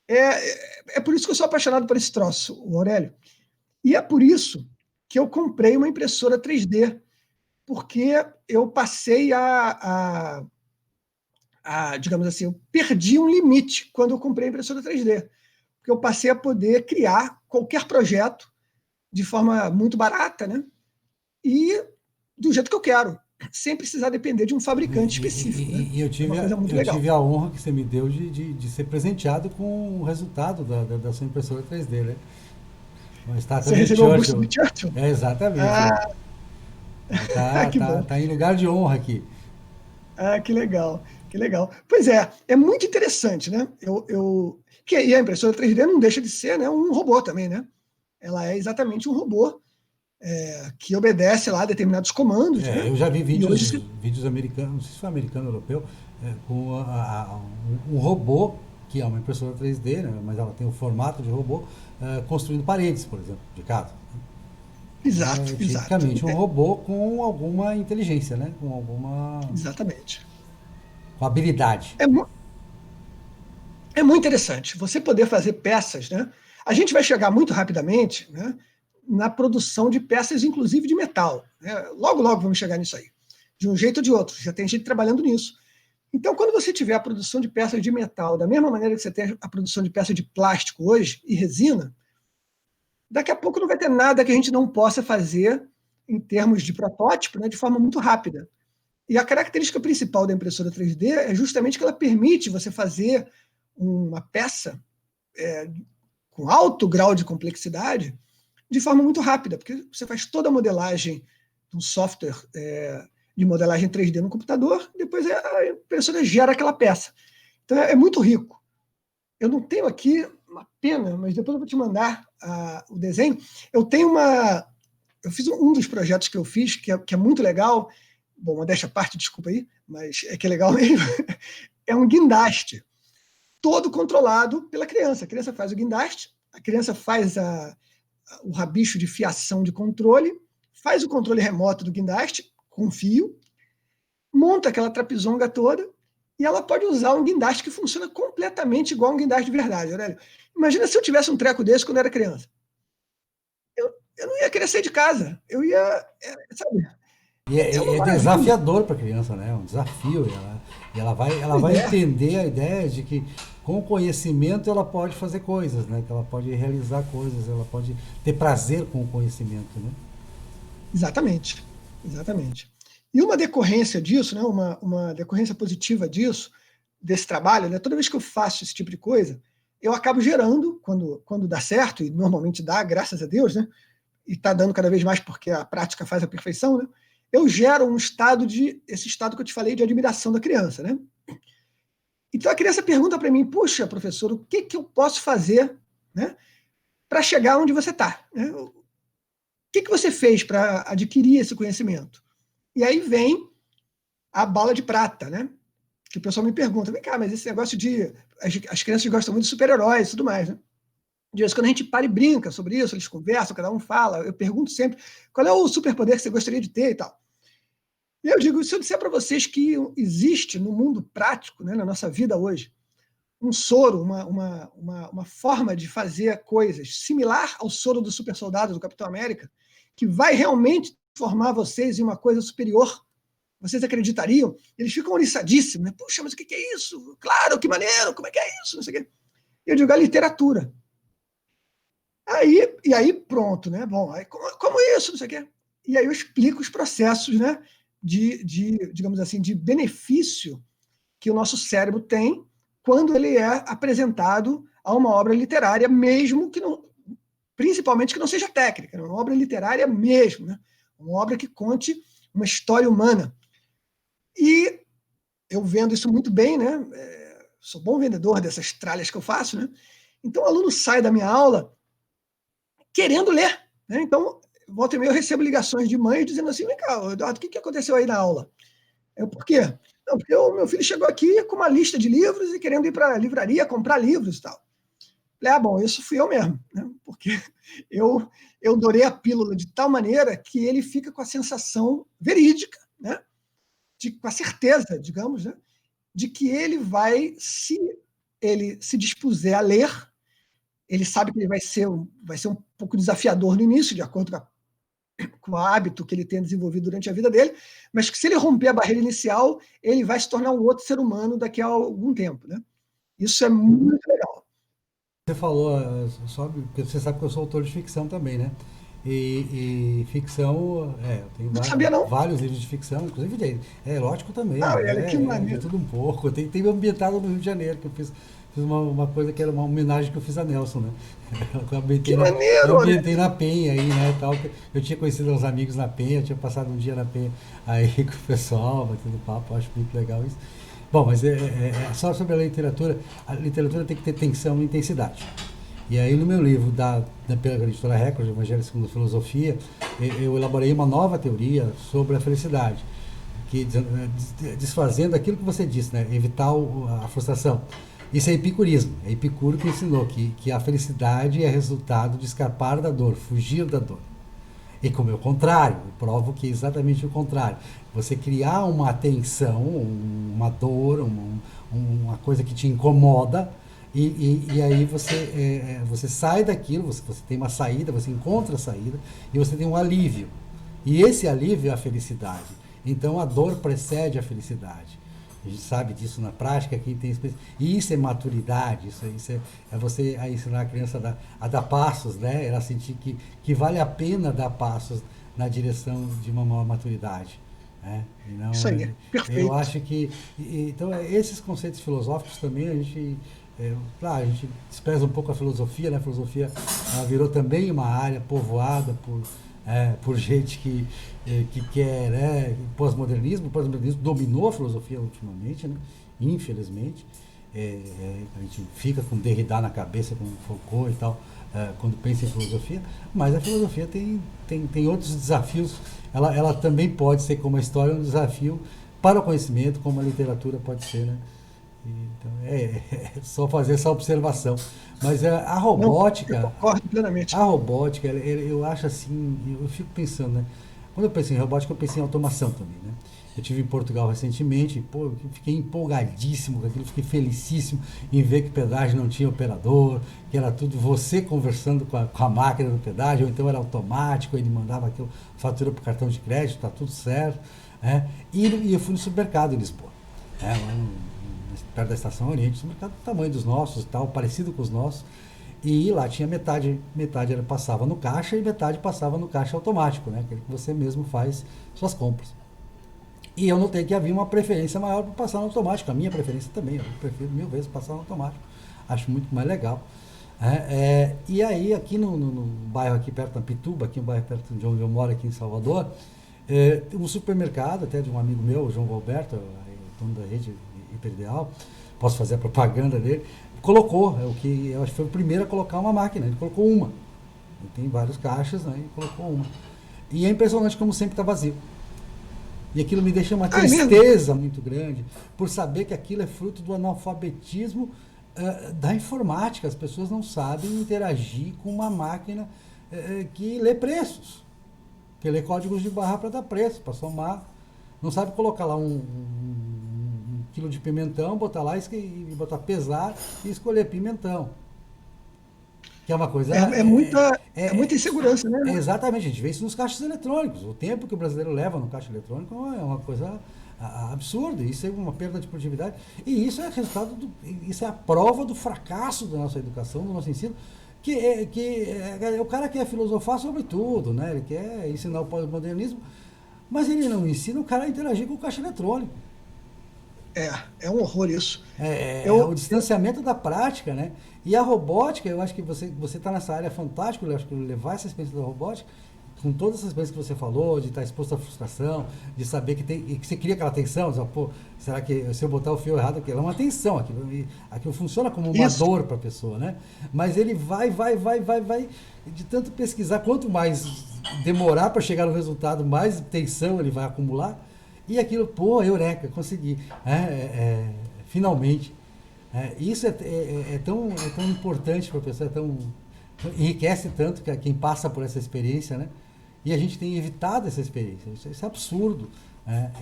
É por isso que eu sou apaixonado por esse troço, Aurélio. E é por isso que eu comprei uma impressora 3D, porque eu passei digamos assim, eu perdi um limite quando eu comprei a impressora 3D, porque eu passei a poder criar qualquer projeto de forma muito barata, né? E do jeito que eu quero, sem precisar depender de um fabricante específico. Né? E eu É uma coisa muito eu legal. tive a honra que você me deu de ser presenteado com o resultado da sua impressora 3D, né? Uma estátua Você de recebeu o busto Churchill. do Churchill? É, exatamente. É. Ah, que bom. Tá em lugar de honra aqui. Ah, que legal, que legal. Pois é muito interessante, né? E a impressora 3D não deixa de ser, né, um robô também, né? Ela é exatamente um robô que obedece lá a determinados comandos, né? Eu já vi E hoje vídeos americanos, não sei se foi americano ou europeu, com um robô, que é uma impressora 3D, né, mas ela tem o formato de robô, construindo paredes, por exemplo, de casa. exato, É exato. tipicamente um robô com alguma inteligência, né? Com alguma Exatamente. com habilidade. É, mu- é muito interessante você poder fazer peças, né? A gente vai chegar muito rapidamente, né, na produção de peças, inclusive de metal. Né? Logo, logo vamos chegar nisso aí. De um jeito ou de outro. Já tem gente trabalhando nisso. Então, quando você tiver a produção de peças de metal, da mesma maneira que você tem a produção de peças de plástico hoje e resina, daqui a pouco não vai ter nada que a gente não possa fazer em termos de protótipo, né, de forma muito rápida. E a característica principal da impressora 3D é justamente que ela permite você fazer uma peça com alto grau de complexidade de forma muito rápida, porque você faz toda a modelagem do software de modelagem 3D no computador, depois a impressora gera aquela peça. Então é muito rico. Eu não tenho aqui uma pena, mas depois eu vou te mandar o desenho. Eu fiz um dos projetos que eu fiz, que é muito legal. Bom, modéstia à parte, desculpa aí, mas é que é legal mesmo. É um guindaste, todo controlado pela criança. A criança faz o guindaste, a criança faz o rabicho de fiação de controle, faz o controle remoto do guindaste com fio, monta aquela trapezonga toda e ela pode usar um guindaste que funciona completamente igual a um guindaste de verdade, Aurélio. Imagina se eu tivesse um treco desse quando eu era criança. Eu não ia querer sair de casa. Eu ia, sabe? E É uma é maravilha. desafiador para a criança, né? É um desafio. Ela Pois vai é, entender a ideia de que com conhecimento ela pode fazer coisas, né? Que ela pode realizar coisas, ela pode ter prazer com o conhecimento, né? exatamente. Exatamente. E uma decorrência disso, né, uma decorrência positiva disso, desse trabalho, né, toda vez que eu faço esse tipo de coisa, eu acabo gerando, quando dá certo, e normalmente dá, graças a Deus, né, e está dando cada vez mais porque a prática faz a perfeição, né, eu gero esse estado que eu te falei de admiração da criança. Né? Então a criança pergunta para mim, puxa, professor, o que eu posso fazer, né, para chegar onde você está? Né? O que você fez para adquirir esse conhecimento? E aí vem a bala de prata, né? Que o pessoal me pergunta, vem cá, mas esse negócio de... As crianças gostam muito de super-heróis e tudo mais, né? De vez quando a gente para e brinca sobre isso, eles conversam, cada um fala, eu pergunto sempre, qual é o superpoder que você gostaria de ter e tal. E eu digo, se eu disser para vocês que existe no mundo prático, né, na nossa vida hoje, um soro, uma forma de fazer coisas similar ao soro do super soldado do Capitão América, que vai realmente formar vocês em uma coisa superior, vocês acreditariam? Eles ficam oriçadíssimos, né? Puxa, mas o que é isso? Claro, que maneiro, como é que é isso? Não sei o quê. Eu digo, a literatura. E aí, pronto, né? Bom, aí, como isso? Não sei o quê. E aí eu explico os processos, né? Digamos assim, de benefício que o nosso cérebro tem quando ele é apresentado a uma obra literária, mesmo que não, principalmente que não seja técnica, né? Uma obra literária mesmo, né? Uma obra que conte uma história humana. E eu vendo isso muito bem, né? Sou bom vendedor dessas tralhas que eu faço, né? Então o aluno sai da minha aula querendo ler, né? Então, volta e meia eu recebo ligações de mães dizendo assim: vem cá, Eduardo, o que aconteceu aí na aula? Por quê? Não, porque o meu filho chegou aqui com uma lista de livros e querendo ir para a livraria comprar livros e tal. Falei, bom, isso fui eu mesmo, né? Porque eu dourei a pílula de tal maneira que ele fica com a sensação verídica, né? Com a certeza, digamos, né? De que ele vai, se ele se dispuser a ler, ele sabe que ele vai ser um pouco desafiador no início, de acordo com o hábito que ele tem desenvolvido durante a vida dele, mas que se ele romper a barreira inicial, ele vai se tornar um outro ser humano daqui a algum tempo, né? Isso é muito legal. Você falou, porque você sabe que eu sou autor de ficção também, né? E ficção, eu tenho Não sabia, não? vários livros de ficção, inclusive é erótico também, Ah, mas olha, que de maneiro. tudo um pouco. Tem ambientado no Rio de Janeiro, que eu fiz uma coisa que era uma homenagem que eu fiz a Nelson, né? Que Eu maneiro, olha. ambientei na Penha aí, né? Tal, eu tinha conhecido uns amigos na Penha, tinha passado um dia na Penha aí com o pessoal, batendo papo, acho muito legal isso. Bom, mas só sobre a literatura tem que ter tensão e intensidade. E aí no meu livro, pela editora Record, Evangelho segundo a Filosofia, eu elaborei uma nova teoria sobre a felicidade, que desfazendo aquilo que você disse, né? Evitar a frustração. Isso é epicurismo. É Epicuro que ensinou que a felicidade é resultado de escapar da dor, fugir da dor. E como é o contrário, eu provo que é exatamente o contrário. Você criar uma tensão, uma dor, uma coisa que te incomoda, e aí você sai daquilo, você tem uma saída, você encontra a saída, e você tem um alívio. E esse alívio é a felicidade. Então a dor precede a felicidade. A gente sabe disso na prática, quem tem e isso é maturidade, é você ensinar a criança a dar passos, né? Ela sentir que vale a pena dar passos na direção de uma maior maturidade. Né? E não, Isso aí, eu perfeito. acho que. Então, esses conceitos filosóficos também claro, a gente despreza um pouco a filosofia, né? A filosofia virou também uma área povoada por gente que quer, né? O pós-modernismo dominou a filosofia ultimamente, né? Infelizmente. A gente fica com Derrida na cabeça, com Foucault e tal, quando pensa em filosofia, mas a filosofia tem outros desafios. Ela também pode ser, como a história, um desafio para o conhecimento, como a literatura pode ser, né? Então, só fazer essa observação. Mas Não, eu concordo plenamente. a robótica, eu acho assim, eu fico pensando, né? Quando eu penso em robótica, eu penso em automação também, né? Eu estive em Portugal recentemente, pô, eu fiquei empolgadíssimo com aquilo, fiquei felicíssimo em ver que pedágio não tinha operador, que era tudo você conversando com a máquina do pedágio, ou então era automático, ele mandava aquilo, fatura para o cartão de crédito, tá tudo certo. Né? E eu fui no supermercado em Lisboa, lá perto da Estação Oriente, supermercado do tamanho dos nossos e tal, parecido com os nossos. E lá tinha metade passava no caixa e metade passava no caixa automático, né? Aquele que você mesmo faz suas compras. E eu notei que havia uma preferência maior para passar no automático. A minha preferência também, eu prefiro 1000 vezes passar no automático. Acho muito mais legal. E aí, aqui no bairro aqui perto da Pituba, aqui no bairro perto de onde eu moro, aqui em Salvador, um supermercado, até de um amigo meu, o João Roberto, dono da rede Hiperideal, posso fazer a propaganda dele, colocou, o que eu acho que foi o primeiro a colocar uma máquina, ele colocou uma. Ele tem vários caixas, né, e colocou uma. E é impressionante como sempre está vazio. E aquilo me deixa uma tristeza muito grande, por saber que aquilo é fruto do analfabetismo da informática. As pessoas não sabem interagir com uma máquina que lê preços, que lê códigos de barra para dar preço, para somar. Não sabe colocar lá um quilo de pimentão, botar lá e botar pesar e escolher pimentão. Que é uma coisa. Muita insegurança, né? Exatamente, a gente vê isso nos caixas eletrônicos. O tempo que o brasileiro leva no caixa eletrônico é uma coisa absurda. Isso é uma perda de produtividade. E isso é resultado isso é a prova do fracasso da nossa educação, do nosso ensino. O cara quer filosofar sobre tudo, né? Ele quer ensinar o pós-modernismo, mas ele não ensina o cara a interagir com o caixa eletrônico. É um horror isso. O distanciamento da prática, né? E a robótica, eu acho que você está nessa área fantástica, eu acho que levar essa experiência da robótica, com todas essas coisas que você falou, de estar exposto à frustração, de saber que você cria aquela tensão, diz, pô, será que se eu botar o fio errado, aquilo é uma tensão, aquilo funciona como uma Isso. dor para a pessoa, né? Mas ele vai, de tanto pesquisar, quanto mais demorar para chegar no resultado, mais tensão ele vai acumular, e aquilo, pô, eureka, consegui, finalmente. Isso é tão importante para a pessoa, enriquece tanto que quem passa por essa experiência, né? E a gente tem evitado essa experiência. Isso é absurdo.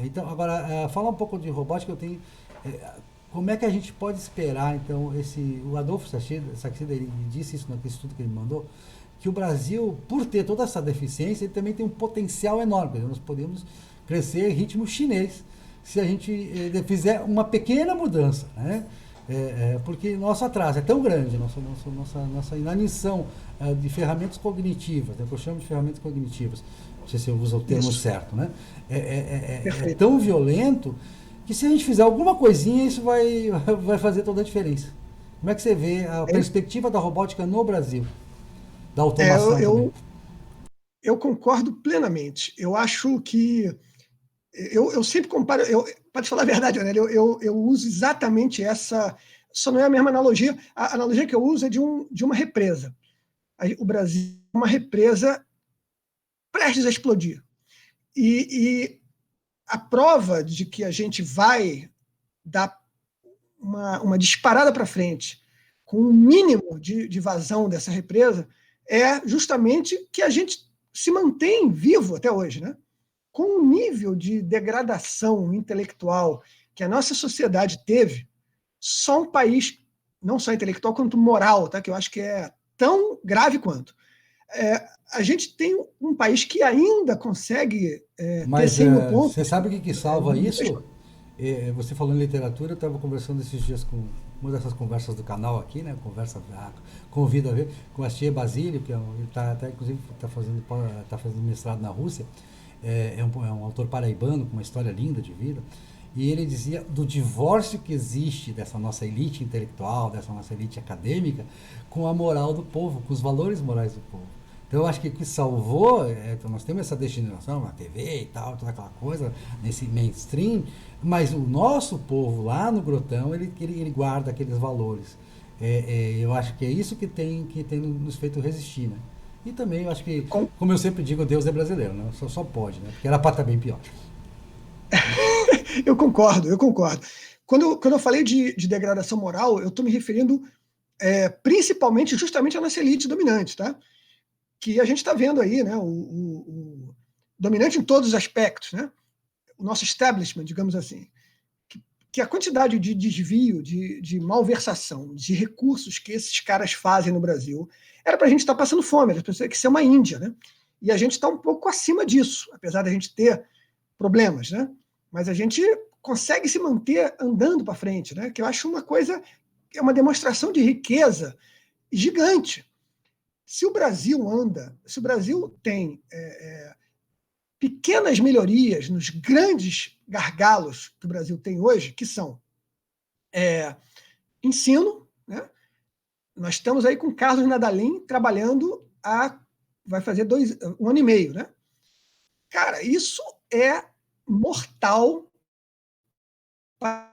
Então, agora, falar um pouco de robótica, como é que a gente pode esperar, então, o Adolfo Saxida, ele disse isso naquele estudo que ele mandou, que o Brasil, por ter toda essa deficiência, ele também tem um potencial enorme. Nós podemos crescer em ritmo chinês se a gente fizer uma pequena mudança, né? Porque nosso atraso é tão grande, nossa inanição de ferramentas cognitivas, né, que eu chamo de ferramentas cognitivas, não sei se eu uso o termo certo, né? É tão violento que se a gente fizer alguma coisinha, isso vai fazer toda a diferença. Como é que você vê a perspectiva da robótica no Brasil? Da automação também? Eu concordo plenamente. Eu acho que eu sempre comparo, para te falar a verdade, Aurélio, eu uso exatamente essa, só não é a mesma analogia. A analogia que eu uso é de uma represa. O Brasil é uma represa prestes a explodir. E a prova de que a gente vai dar uma disparada para frente com um mínimo de vazão dessa represa é justamente que a gente se mantém vivo até hoje, né? Com o nível de degradação intelectual que a nossa sociedade teve, só um país, não só intelectual, quanto moral, tá? Que eu acho que é tão grave quanto. A gente tem um país que ainda consegue ter 100 mil pontos. Você sabe o que salva isso? Você falou em literatura, eu estava conversando esses dias com uma dessas conversas do canal aqui, né? Convido a ver, com a Tia Basílio, que ele inclusive está fazendo mestrado na Rússia. É um autor paraibano com uma história linda de vida, e ele dizia do divórcio que existe dessa nossa elite intelectual, dessa nossa elite acadêmica, com a moral do povo, com os valores morais do povo. Então eu acho que o que salvou, nós temos essa destinação na TV e tal, toda aquela coisa, nesse mainstream, mas o nosso povo lá no Grotão, ele guarda aqueles valores. Eu acho que é isso que tem nos feito resistir, né? E também eu acho que, como eu sempre digo, Deus é brasileiro, né? Só pode, né? Porque era para estar bem pior. Eu concordo. Quando eu falei de degradação moral, eu estou me referindo principalmente, justamente à nossa elite dominante, tá? Que a gente está vendo aí, né? O dominante em todos os aspectos, né? O nosso establishment, digamos assim. Que a quantidade de desvio, de malversação, de recursos que esses caras fazem no Brasil, era para a gente estar passando fome, era para que ser uma Índia, né? E a gente está um pouco acima disso, apesar da gente ter problemas, né? Mas a gente consegue se manter andando para frente, né? Que eu acho uma coisa, é uma demonstração de riqueza gigante. Se o Brasil tem pequenas melhorias nos grandes gargalos que o Brasil tem hoje, que são ensino, né? Nós estamos aí com Carlos Nadalim trabalhando vai fazer 1 ano e meio, né? Cara, isso é mortal para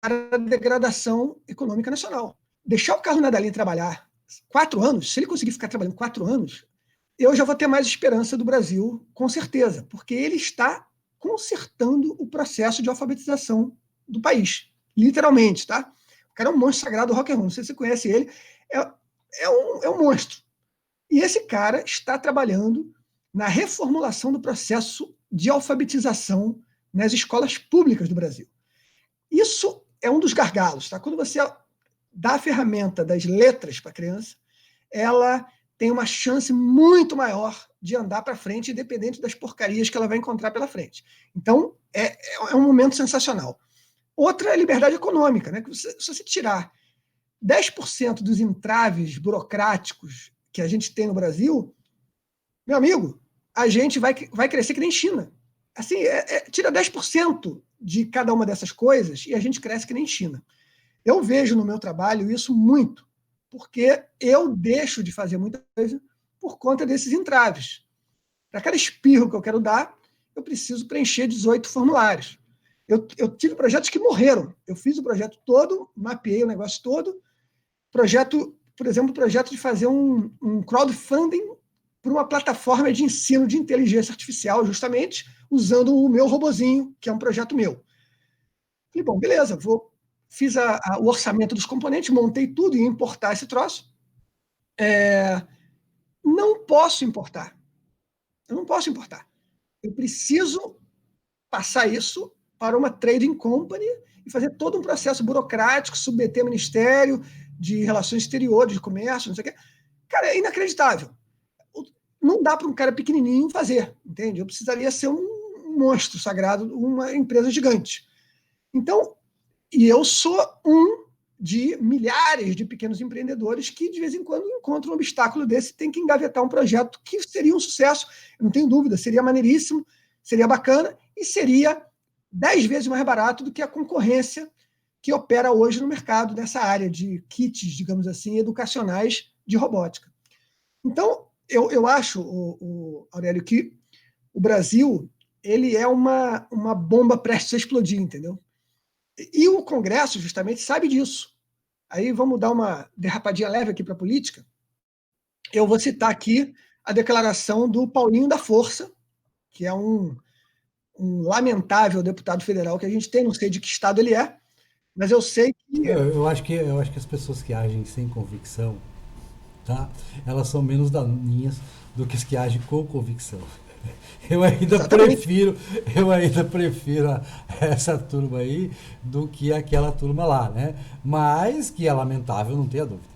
a degradação econômica nacional. Deixar o Carlos Nadalim trabalhar 4 anos, se ele conseguir ficar trabalhando 4 anos, eu já vou ter mais esperança do Brasil, com certeza, porque ele está consertando o processo de alfabetização do país, literalmente, tá? O cara é um monstro sagrado do rock and roll, não sei se você conhece ele, é um monstro. E esse cara está trabalhando na reformulação do processo de alfabetização nas escolas públicas do Brasil. Isso é um dos gargalos, tá? Quando você dá a ferramenta das letras para a criança, ela tem uma chance muito maior de andar para frente, independente das porcarias que ela vai encontrar pela frente. Então, é um momento sensacional. Outra é a liberdade econômica, né? Se você tirar 10% dos entraves burocráticos que a gente tem no Brasil, meu amigo, a gente vai crescer que nem China. Assim, tira 10% de cada uma dessas coisas e a gente cresce que nem China. Eu vejo no meu trabalho isso muito, porque eu deixo de fazer muita coisa por conta desses entraves. Para cada espirro que eu quero dar, eu preciso preencher 18 formulários. Eu tive projetos que morreram. Eu fiz o projeto todo, mapeei o negócio todo. Projeto, por exemplo, o projeto de fazer um crowdfunding para uma plataforma de ensino de inteligência artificial, justamente usando o meu robozinho, que é um projeto meu. Falei, bom, beleza, fiz o orçamento dos componentes, montei tudo e ia importar esse troço. Não posso importar. Eu não posso importar. Eu preciso passar isso para uma trading company e fazer todo um processo burocrático, submeter ao Ministério de Relações Exteriores, de Comércio, não sei o quê. Cara, é inacreditável. Não dá para um cara pequenininho fazer, entende? Eu precisaria ser um monstro sagrado, uma empresa gigante. Então, e eu sou um de milhares de pequenos empreendedores que, de vez em quando, encontram um obstáculo desse e tem que engavetar um projeto que seria um sucesso, eu não tenho dúvida, seria maneiríssimo, seria bacana e seria 10 vezes mais barato do que a concorrência que opera hoje no mercado nessa área de kits, digamos assim, educacionais de robótica. Então, eu acho, Aurélio, que o Brasil ele é uma bomba prestes a explodir, entendeu? E o Congresso, justamente, sabe disso. Aí vamos dar uma derrapadinha leve aqui para a política. Eu vou citar aqui a declaração do Paulinho da Força, que é um lamentável deputado federal que a gente tem, não sei de que estado ele é, mas eu sei que... Eu acho que as pessoas que agem sem convicção, tá? Elas são menos daninhas do que as que agem com convicção. Exatamente. Eu ainda prefiro essa turma aí do que aquela turma lá, né? Mas que é lamentável, não tenha dúvida.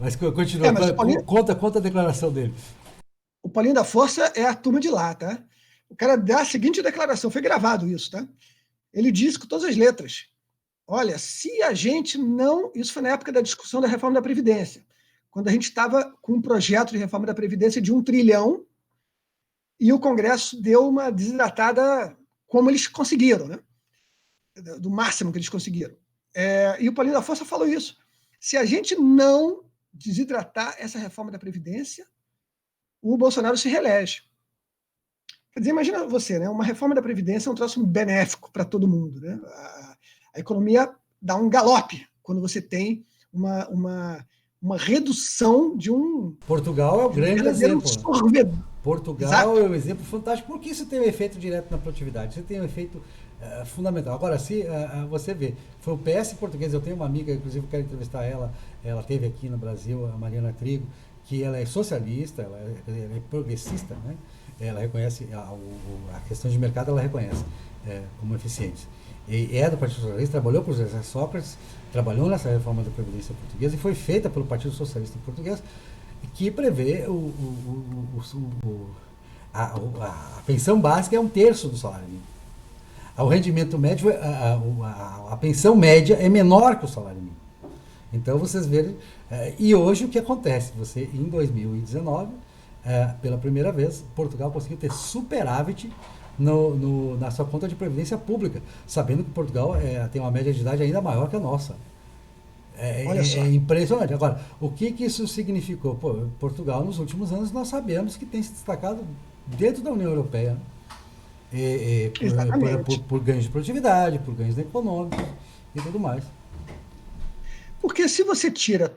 Mas continua, Mas conta a declaração dele. o Paulinho da Força é a turma de lá, tá? O cara dá a seguinte declaração, foi gravado isso, tá? Ele diz com todas as letras: olha, se a gente não... Isso foi na época da discussão da reforma da Previdência, quando a gente estava com um projeto de reforma da Previdência de 1 trilhão e o Congresso deu uma desidratada como eles conseguiram, né? Do máximo que eles conseguiram. E o Paulinho da Força falou isso. Se a gente não desidratar essa reforma da Previdência, o Bolsonaro se reelege. Quer dizer, imagina você, né? Uma reforma da Previdência é um troço benéfico para todo mundo, né? A economia dá um galope quando você tem uma redução de um... Portugal é o grande exemplo. Sorvedor. Portugal Exato. é um exemplo fantástico, porque isso tem um efeito direto na produtividade, isso tem um efeito fundamental. Agora, se você vê, foi o PS português, eu tenho uma amiga, inclusive eu quero entrevistar ela esteve aqui no Brasil, a Mariana Trigo, que ela é socialista, ela é progressista, né? Ela reconhece, a questão de mercado ela reconhece como eficiente. E é do Partido Socialista, trabalhou para o José Sócrates, trabalhou nessa reforma da Previdência Portuguesa e foi feita pelo Partido Socialista Português, que prevê a pensão básica é 1/3 do salário mínimo. O rendimento médio, a pensão média é menor que o salário mínimo. Então vocês verem, e hoje o que acontece? Você, em 2019, pela primeira vez, Portugal conseguiu ter superávit na sua conta de previdência pública, sabendo que Portugal tem uma média de idade ainda maior que a nossa. Olha só. É impressionante. Agora, o que isso significou? Portugal, nos últimos anos, nós sabemos que tem se destacado dentro da União Europeia, por ganhos de produtividade, por ganhos econômicos e tudo mais. Porque se você tira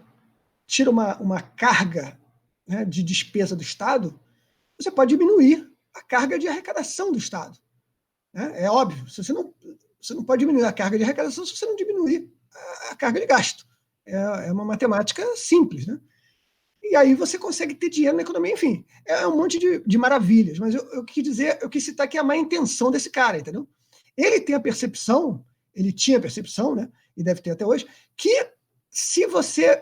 uma carga, né, de despesa do Estado, você pode diminuir a carga de arrecadação do Estado. Né? É óbvio, você não pode diminuir a carga de arrecadação se você não diminuir a carga de gasto. É uma matemática simples, né? E aí você consegue ter dinheiro na economia, enfim, é um monte de maravilhas, mas eu quis citar que é a má intenção desse cara, entendeu? Ele tinha a percepção, né, e deve ter até hoje, que se você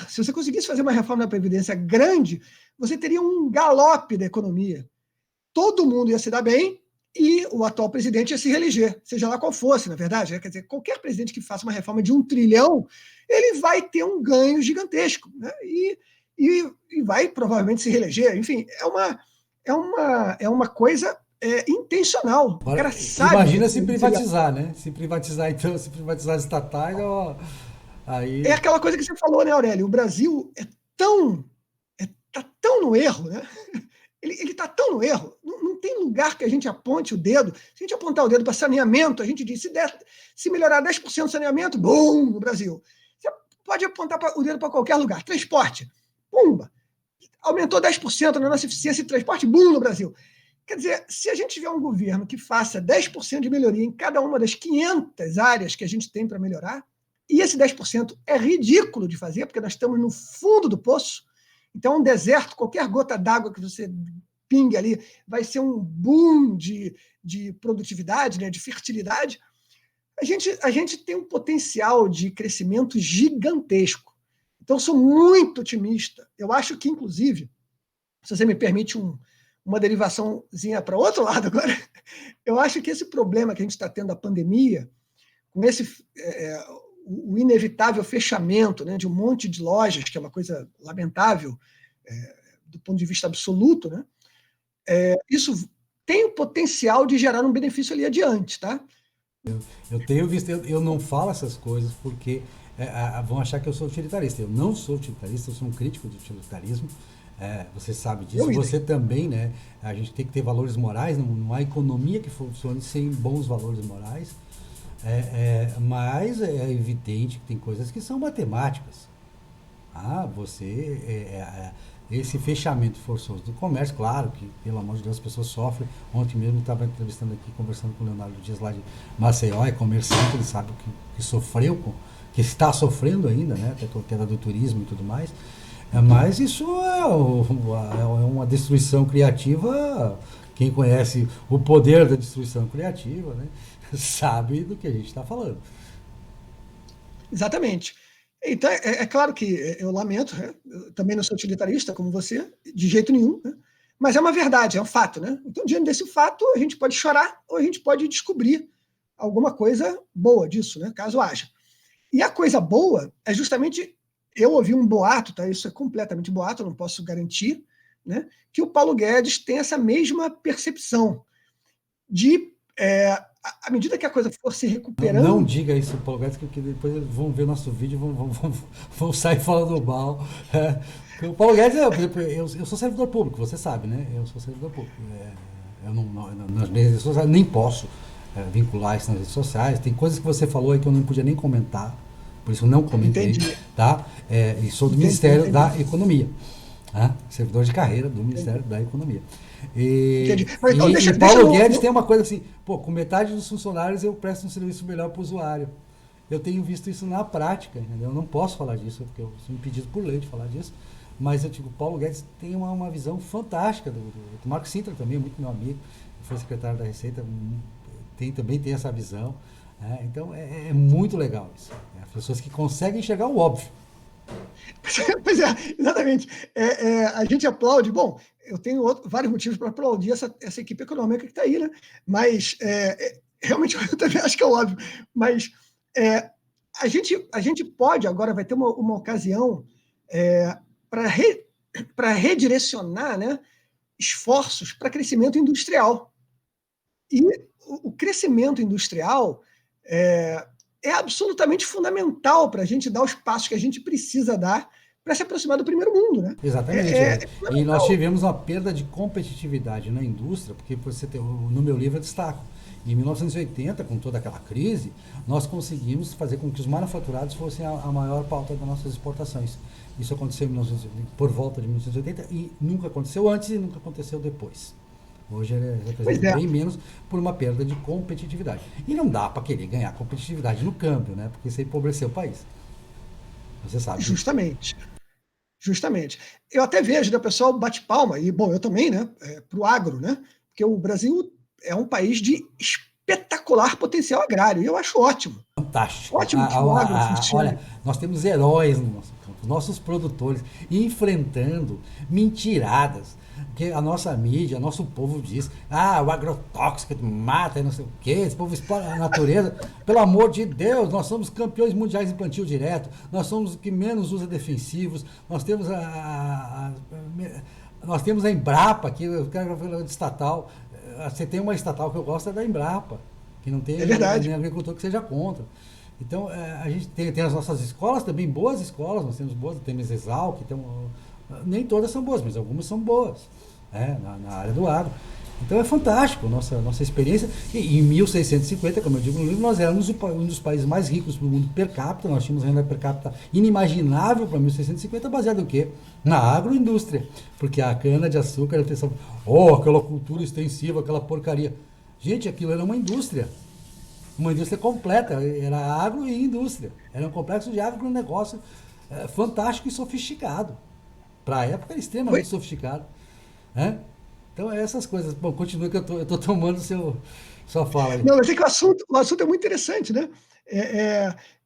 se você conseguisse fazer uma reforma da Previdência grande, você teria um galope da economia. Todo mundo ia se dar bem e o atual presidente ia se reeleger, seja lá qual fosse, na verdade. Né? Quer dizer, qualquer presidente que faça uma reforma de 1 trilhão, ele vai ter um ganho gigantesco, né? E vai provavelmente se reeleger. Enfim, é uma coisa intencional. Agora, o cara sabe. Imagina se privatizar, né? Se privatizar as estatais, aí... É aquela coisa que você falou, né, Aurélio? O Brasil tá tão no erro, né? ele está tão no erro, não tem lugar que a gente aponte o dedo. Se a gente apontar o dedo para saneamento, a gente diz, se melhorar 10% do saneamento, bum, no Brasil. Você pode apontar o dedo para qualquer lugar. Transporte, pumba. Aumentou 10% na nossa eficiência de transporte, bum, no Brasil. Quer dizer, se a gente tiver um governo que faça 10% de melhoria em cada uma das 500 áreas que a gente tem para melhorar, e esse 10% é ridículo de fazer, porque nós estamos no fundo do poço, então um deserto, qualquer gota d'água que você pingue ali, vai ser um boom de produtividade, né, de fertilidade. A gente tem um potencial de crescimento gigantesco. Então, sou muito otimista. Eu acho que, inclusive, se você me permite uma derivaçãozinha para outro lado agora, eu acho que esse problema que a gente está tendo da pandemia, com o inevitável fechamento, né, de um monte de lojas, que é uma coisa lamentável do ponto de vista absoluto, né, isso tem o potencial de gerar um benefício ali adiante, tá? Eu tenho visto, eu não falo essas coisas porque vão achar que eu sou utilitarista. Eu não sou utilitarista, eu sou um crítico do utilitarismo. Você sabe disso, você também, né? A gente tem que ter valores morais, não há economia que funcione sem bons valores morais. Mas é evidente que tem coisas que são matemáticas. Esse fechamento forçoso do comércio, claro que, pelo amor de Deus, as pessoas sofrem. Ontem mesmo estava entrevistando aqui, conversando com o Leonardo Dias lá de Maceió, é comerciante, ele sabe que sofreu, que está sofrendo ainda, né? Até com a queda do turismo e tudo mais. Mas isso é uma destruição criativa. Quem conhece o poder da destruição criativa, né, sabe do que a gente está falando. Exatamente. Então, é claro que eu lamento, né? Eu também não sou utilitarista como você, de jeito nenhum, né? Mas é uma verdade, é um fato, né? Então, diante desse fato, a gente pode chorar ou a gente pode descobrir alguma coisa boa disso, né? Caso haja. E a coisa boa é justamente, eu ouvi um boato, tá? Isso é completamente boato, eu não posso garantir, né? Que o Paulo Guedes tem essa mesma percepção de, à medida que a coisa for se recuperando... Não diga isso, Paulo Guedes, porque depois eles vão ver nosso vídeo e vão sair falando mal. O Paulo Guedes, eu sou servidor público, você sabe, né? Eu sou servidor público. Eu nas minhas redes sociais nem posso vincular isso nas redes sociais. Tem coisas que você falou aí que eu não podia nem comentar, por isso eu não comentei. Entendi. Tá? E sou do Ministério da Economia. Servidor de carreira do Ministério da Economia. Mas, então, Paulo Guedes tem uma coisa assim, com metade dos funcionários eu presto um serviço melhor para o usuário. Eu tenho visto isso na prática, entendeu? Eu não posso falar disso, porque eu sou impedido por lei de falar disso, mas eu digo, Paulo Guedes tem uma visão fantástica. O Marco Sintra também, muito meu amigo, foi secretário da Receita, também tem essa visão. Então é muito legal isso. As pessoas que conseguem enxergar o óbvio. Pois é, exatamente. A gente aplaude. Bom, eu tenho vários motivos para aplaudir essa equipe econômica que está aí, né? Mas realmente eu também acho que é óbvio. Mas a gente pode, agora vai ter uma ocasião para redirecionar, né, esforços para crescimento industrial. E o crescimento industrial é absolutamente fundamental para a gente dar os passos que a gente precisa dar para se aproximar do primeiro mundo, né? Exatamente. E nós tivemos uma perda de competitividade na indústria, porque no meu livro eu destaco. Em 1980, com toda aquela crise, nós conseguimos fazer com que os manufaturados fossem a maior pauta das nossas exportações. Isso aconteceu por volta de 1980 e nunca aconteceu antes e nunca aconteceu depois. Hoje ele representa bem menos por uma perda de competitividade. E não dá para querer ganhar competitividade no câmbio, né? Porque isso empobreceu o país. Você sabe. Justamente. Eu até vejo, né, o pessoal bate palma, e bom, eu também, né, para o agro, né? Porque o Brasil é um país de espetacular potencial agrário, e eu acho ótimo. Fantástico. Ótimo que o agro funcione. Olha, nós temos heróis no nosso campo, nossos produtores, enfrentando mentiradas, que a nossa mídia, nosso povo diz, o agrotóxico mata, não sei o quê, esse povo explora a natureza. Pelo amor de Deus, nós somos campeões mundiais em plantio direto, nós somos os que menos usa defensivos, nós temos a Embrapa, que eu quero falar de estatal. Você tem uma estatal que eu gosto, é da Embrapa, que não tem nenhum agricultor que seja contra. Então, a gente tem as nossas escolas também, boas escolas, nós temos boas, temos Exalc, nem todas são boas, mas algumas são boas. né, na área do agro. Então é fantástico nossa experiência. E em 1650, como eu digo no livro, nós éramos um dos países mais ricos do mundo per capita. Nós tínhamos renda per capita inimaginável para 1650, baseado em quê? Na agroindústria. Porque a cana-de-açúcar, a pessoa, aquela cultura extensiva, aquela porcaria. Gente, aquilo era uma indústria. Uma indústria completa. Era agro e indústria. Era um complexo de agro, um negócio fantástico e sofisticado. Para a época era Foi. extremamente sofisticado. Né? Então, essas coisas. Bom, continua que eu tô tomando sua fala aí. Não, mas é que o assunto é muito interessante, né?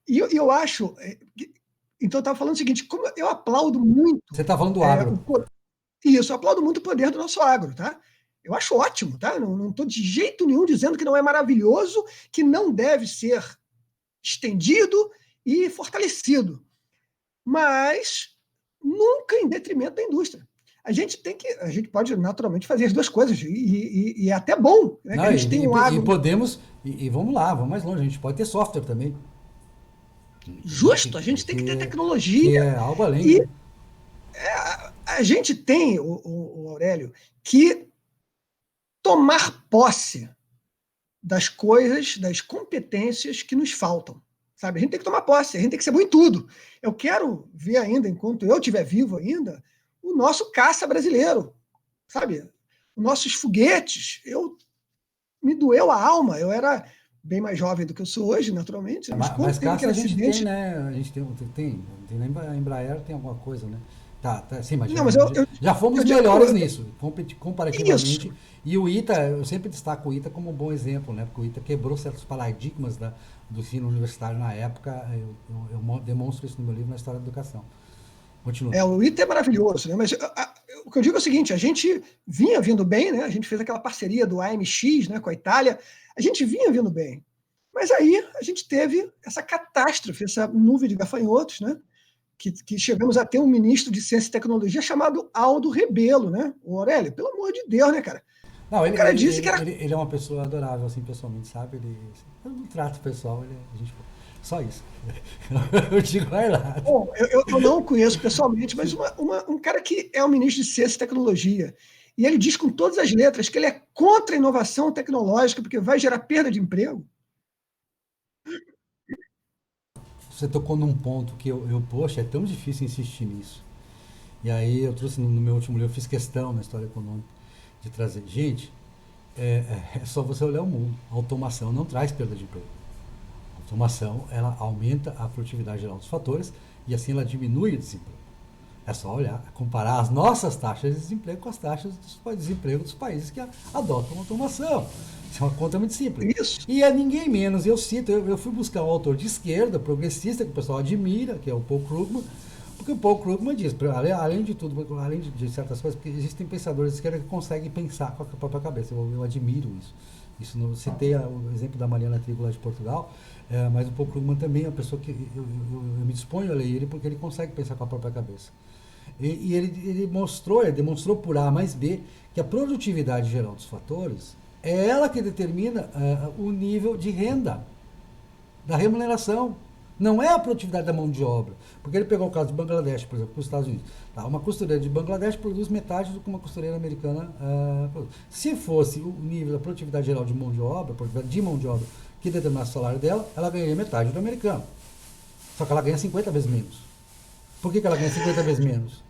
E eu acho. Então, eu estava falando o seguinte: como eu aplaudo muito. Você está falando do agro. Isso, eu aplaudo muito o poder do nosso agro, tá? Eu acho ótimo, tá? Não estou de jeito nenhum dizendo que não é maravilhoso, que não deve ser estendido e fortalecido, mas nunca em detrimento da indústria. A gente pode naturalmente fazer as duas coisas, e é até bom, né, que Não, a gente tem um e agro podemos. E vamos lá, vamos mais longe. A gente pode ter software também. justo, a gente tem que ter Que tecnologia, é algo além, e né? a gente tem, o Aurélio, que tomar posse das coisas, das competências que nos faltam. Sabe? A gente tem que tomar posse, a gente tem que ser bom em tudo. Eu quero ver ainda, enquanto eu estiver vivo ainda, o nosso caça brasileiro, sabe? Os nossos foguetes. Me doeu a alma. Eu era bem mais jovem do que eu sou hoje, naturalmente, mas quando Mas teve caça aquele a gente tem, acidente. né? A gente tem na Embraer tem alguma coisa, né? Tá, sim, mas Não, mas já fomos eu digo, melhores nisso, isso. comparativamente. E o ITA, eu sempre destaco o ITA como um bom exemplo, né? Porque o ITA quebrou certos paradigmas do ensino universitário na época. Eu demonstro isso no meu livro, na História da Educação. Continua. O ITA é maravilhoso, né? Mas o que eu digo é o seguinte: a gente vinha vindo bem, né? A gente fez aquela parceria do AMX, né, com a Itália, a gente vinha vindo bem. Mas aí a gente teve essa catástrofe, essa nuvem de gafanhotos, né? Que chegamos a ter um ministro de Ciência e Tecnologia chamado Aldo Rebelo, né? O Aurélio, pelo amor de Deus, né, cara? Não, O cara disse que era. ele é uma pessoa adorável, assim, pessoalmente, sabe? Eu não trato pessoal, só isso. Eu digo, vai lá. Bom, eu não o conheço pessoalmente, mas um cara que é um ministro de Ciência e Tecnologia. E ele diz com todas as letras que ele é contra a inovação tecnológica, porque vai gerar perda de emprego. Você tocou num ponto que poxa, é tão difícil insistir nisso. E aí eu trouxe no meu último livro, eu fiz questão na história econômica de trazer. Gente, é só você olhar o mundo. A automação não traz perda de emprego. A automação, ela aumenta a produtividade geral dos fatores e assim ela diminui o desemprego. É só olhar, comparar as nossas taxas de desemprego com as taxas de desemprego dos países que adotam automação. Isso é uma conta muito simples. Isso. E é ninguém menos, eu fui buscar um autor de esquerda, progressista, que o pessoal admira, que é o Paul Krugman, porque o Paul Krugman diz, além de tudo, além de certas coisas, porque existem pensadores de esquerda que conseguem pensar com a própria cabeça. Eu admiro isso. Eu citei o exemplo da Mariana Trigo lá de Portugal, mas o Paul Krugman também é uma pessoa que eu me disponho a ler ele porque ele consegue pensar com a própria cabeça. E ele demonstrou por A mais B que a produtividade geral dos fatores é ela que determina o nível de renda, da remuneração. Não é a produtividade da mão de obra. Porque ele pegou o caso de Bangladesh, por exemplo, para os Estados Unidos. Tá, uma costureira de Bangladesh produz metade do que uma costureira americana produz. Se fosse o nível da produtividade geral de mão de obra, que determinasse o salário dela, ela ganharia metade do americano. Só que ela ganha 50 vezes menos. Por que ela ganha 50 vezes menos?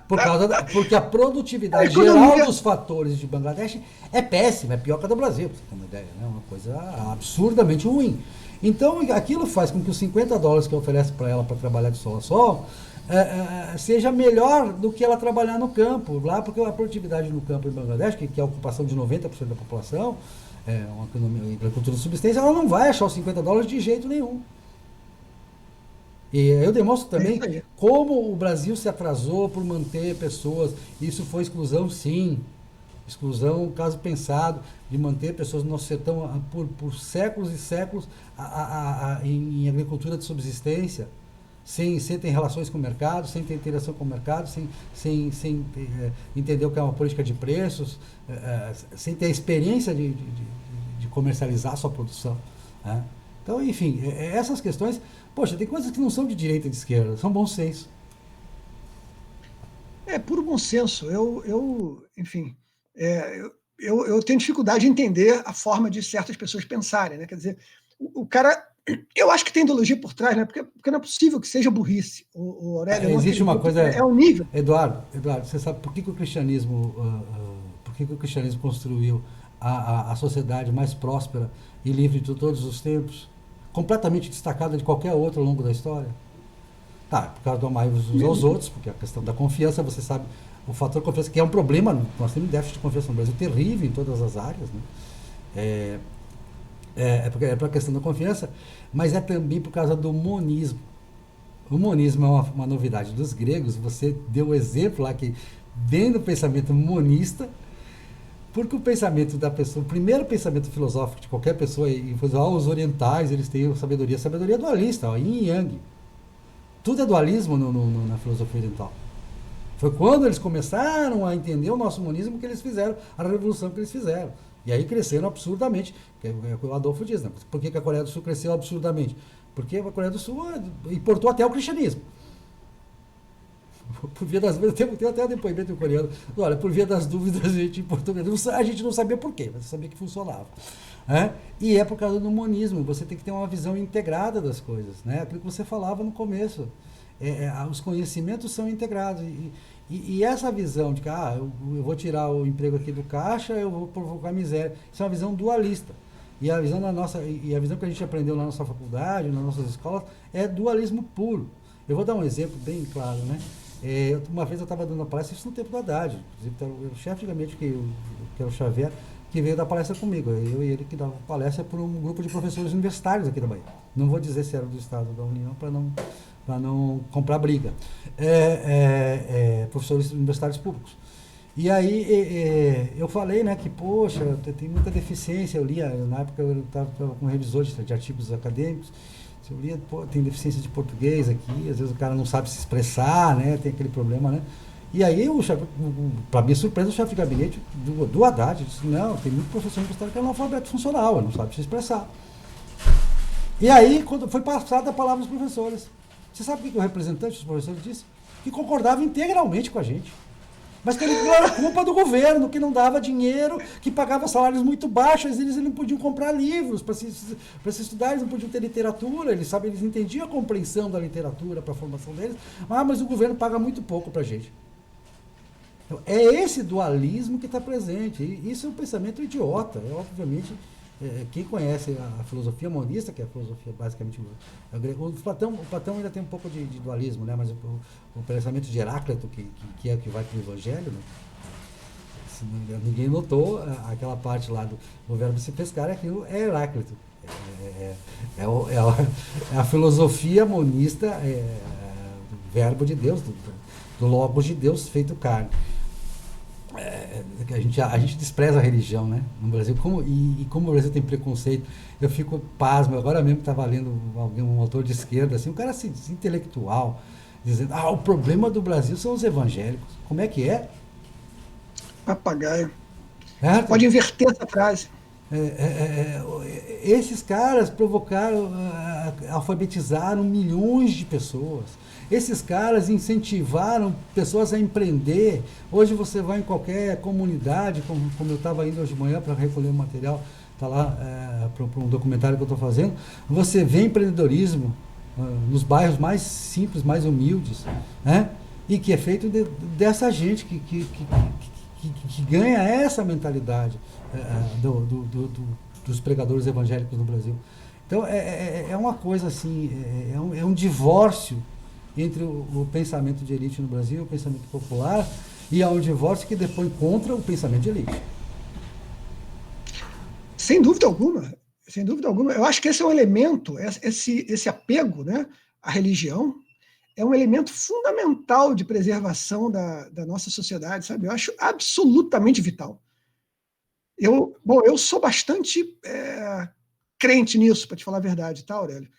Porque a produtividade geral dos fatores de Bangladesh é péssima, é pior que a do Brasil, pra você ter uma ideia, né? Uma coisa absurdamente ruim. Então, aquilo faz com que os $50 que oferece para ela para trabalhar de sol a sol seja melhor do que ela trabalhar no campo, lá, porque a produtividade no campo em Bangladesh, que é a ocupação de 90% da população, uma agricultura de subsistência, ela não vai achar os $50 de jeito nenhum. E eu demonstro também como o Brasil se atrasou por manter pessoas. Isso foi exclusão, sim. Exclusão, caso pensado, de manter pessoas no nosso sertão por séculos e séculos em agricultura de subsistência, sem ter relações com o mercado, sem ter interação com o mercado, sem entender o que é uma política de preços, sem ter a experiência de comercializar a sua produção. Né? Então, enfim, essas questões, poxa, tem coisas que não são de direita e de esquerda, são bom senso. É puro bom senso. Enfim, Eu tenho dificuldade de entender a forma de certas pessoas pensarem, né? Quer dizer, o cara... Eu acho que tem ideologia por trás, né? Porque não é possível que seja burrice. O Aurélio, eu não Existe uma acredito. coisa, É o nível. Eduardo, você sabe por que o cristianismo, por que o cristianismo construiu a sociedade mais próspera e livre de todos os tempos, completamente destacada de qualquer outra ao longo da história? Tá, por causa do amar uns aos outros, porque a questão da confiança, você sabe, o fator confiança, que é um problema, nós temos déficit de confiança no Brasil terrível em todas as áreas, né? É, é para a questão da confiança, mas é também por causa do monismo. O monismo é uma novidade dos gregos, você deu o exemplo lá que vem do pensamento monista, porque o pensamento da pessoa, o primeiro pensamento filosófico de qualquer pessoa, e os orientais, eles têm sabedoria dualista, ó, yin e yang. Tudo é dualismo na filosofia oriental. Foi quando eles começaram a entender o nosso monismo que eles fizeram, a revolução que eles fizeram. E aí cresceram absurdamente. É o que o Adolfo diz, né? Por que a Coreia do Sul cresceu absurdamente? Porque a Coreia do Sul importou até o cristianismo. Por via das dúvidas, tem até um depoimento coreano. Olha, por via das dúvidas, a gente importou. A gente não sabia por quê, mas sabia que funcionava. E é por causa do monismo. Você tem que ter uma visão integrada das coisas. Né? Aquilo que você falava no começo. Os conhecimentos são integrados. E essa visão de que eu vou tirar o emprego aqui do caixa, eu vou provocar miséria, isso é uma visão dualista. E a visão a visão que a gente aprendeu na nossa faculdade, nas nossas escolas, é dualismo puro. Eu vou dar um exemplo bem claro, né? Uma vez eu estava dando uma palestra, isso no tempo do Haddad, inclusive o chefe antigamente, que era o Xavier, que veio dar palestra comigo. Eu e ele que dava palestra por um grupo de professores universitários aqui da Bahia. Não vou dizer se era do Estado da União para não comprar briga. Professores universitários públicos. E aí eu falei, né, que, poxa, tem muita deficiência. Eu lia, na época eu estava com um revisor de artigos acadêmicos. Eu lia, tem deficiência de português aqui, às vezes o cara não sabe se expressar, né, tem aquele problema, né. E aí, para minha surpresa, o chefe de gabinete do Haddad disse, não, tem muito professor universitário que é analfabeto funcional, ele não sabe se expressar. E aí, quando foi passada a palavra aos professores, você sabe o que o representante dos professores disse? Que concordava integralmente com a gente. Mas que não era culpa do governo, que não dava dinheiro, que pagava salários muito baixos, eles não podiam comprar livros para se estudar, eles não podiam ter literatura, eles entendiam a compreensão da literatura para a formação deles, mas o governo paga muito pouco para a gente. Então, é esse dualismo que está presente, e isso é um pensamento idiota, obviamente. Quem conhece a filosofia monista, que é a filosofia basicamente o Platão ainda tem um pouco de dualismo, né? Mas o pensamento de Heráclito, que é o que vai para o Evangelho, né? Ninguém notou aquela parte lá do verbo se pescar, aquilo é Heráclito. É a filosofia monista, do verbo de Deus, do logos de Deus feito carne. A gente despreza a religião, né? No Brasil, como o Brasil tem preconceito, eu fico pasmo. Agora mesmo estava lendo um autor de esquerda, assim, um cara assim, intelectual, dizendo, o problema do Brasil são os evangélicos. Como é que é? Papagaio. Pode inverter essa frase. Esses caras provocaram, alfabetizaram milhões de pessoas. Esses caras incentivaram pessoas a empreender. Hoje você vai em qualquer comunidade, como eu estava indo hoje de manhã para recolher o material, está lá para um documentário que eu estou fazendo, você vê empreendedorismo nos bairros mais simples, mais humildes, né? E que é feito dessa gente que ganha essa mentalidade dos pregadores evangélicos no Brasil. Então é uma coisa assim, é um divórcio entre o pensamento de elite no Brasil e o pensamento popular, e há um divórcio que depois contra o pensamento de elite. Sem dúvida alguma, sem dúvida alguma. Eu acho que esse é um elemento, esse apego, né, à religião, é um elemento fundamental de preservação da nossa sociedade, sabe? Eu acho absolutamente vital. Eu sou bastante crente nisso, para te falar a verdade, tá, Aurélio?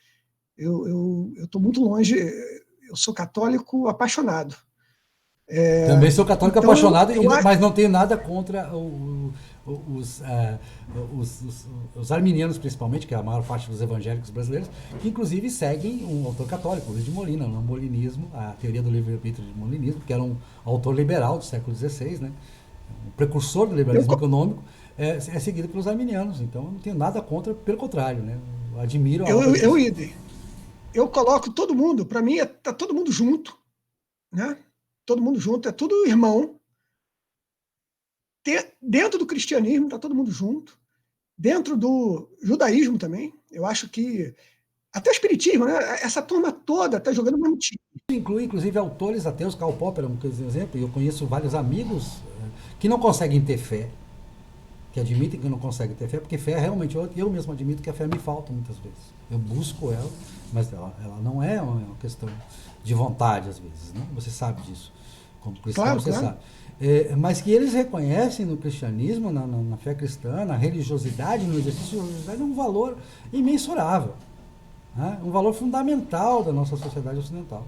Eu estou muito longe. Eu sou católico apaixonado. Também sou católico apaixonado, mas não tenho nada contra os arminianos, principalmente, que é a maior parte dos evangélicos brasileiros, que inclusive seguem um autor católico, Luiz de Molina, no molinismo, a teoria do livre-arbítrio de molinismo, que era um autor liberal do século XVI, né? o precursor do liberalismo econômico, é seguido pelos arminianos. Então, eu não tenho nada contra, pelo contrário, né? Eu admiro a obra deles. Eu coloco todo mundo, para mim, tá todo mundo junto, né? Todo mundo junto, é tudo irmão. Dentro do cristianismo, tá todo mundo junto. Dentro do judaísmo também, eu acho que até o espiritismo, né? Essa turma toda está jogando no mesmo time. Isso inclui, inclusive, autores ateus. Karl Popper é um exemplo, e eu conheço vários amigos que não conseguem ter fé, que admitem que não conseguem ter fé, porque fé realmente, eu mesmo admito que a fé me falta muitas vezes. Eu busco ela, mas ela não é uma questão de vontade, às vezes, né? Você sabe disso. Como cristão, Claro, você sabe. Mas que eles reconhecem no cristianismo, na fé cristã, na religiosidade, no exercício da religiosidade, um valor imensurável. Né? Um valor fundamental da nossa sociedade ocidental.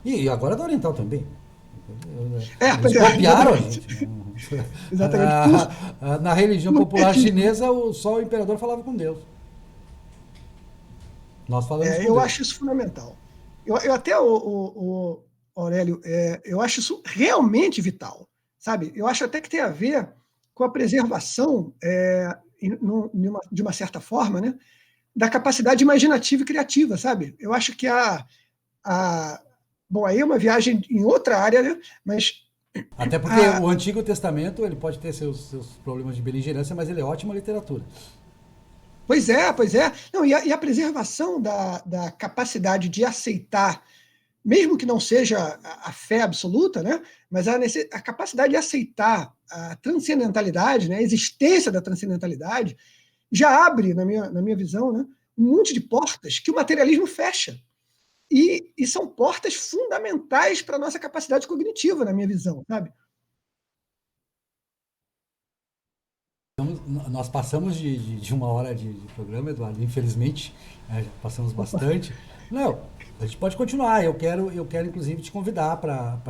E agora da oriental também. Eles copiaram a gente. Exatamente. Na religião popular chinesa, só o imperador falava com Deus. Nós falamos com eu Deus. acho isso fundamental. Eu até, o Aurélio, eu acho isso realmente vital. Sabe? Eu acho até que tem a ver com a preservação, de uma certa forma, né, da capacidade imaginativa e criativa, sabe? Eu acho que bom, aí é uma viagem em outra área, né? Mas até porque o Antigo Testamento ele pode ter seus problemas de beligerância, mas ele é ótima literatura. Pois é, pois é. Não, e a preservação da capacidade de aceitar, mesmo que não seja a fé absoluta, né? Mas a capacidade de aceitar a transcendentalidade, né? A existência da transcendentalidade, já abre, na minha visão, né? Um monte de portas que o materialismo fecha. E são portas fundamentais para a nossa capacidade cognitiva, na minha visão, sabe? Nós passamos de uma hora de programa, Eduardo, infelizmente, passamos bastante. Não, a gente pode continuar. Eu quero inclusive te convidar para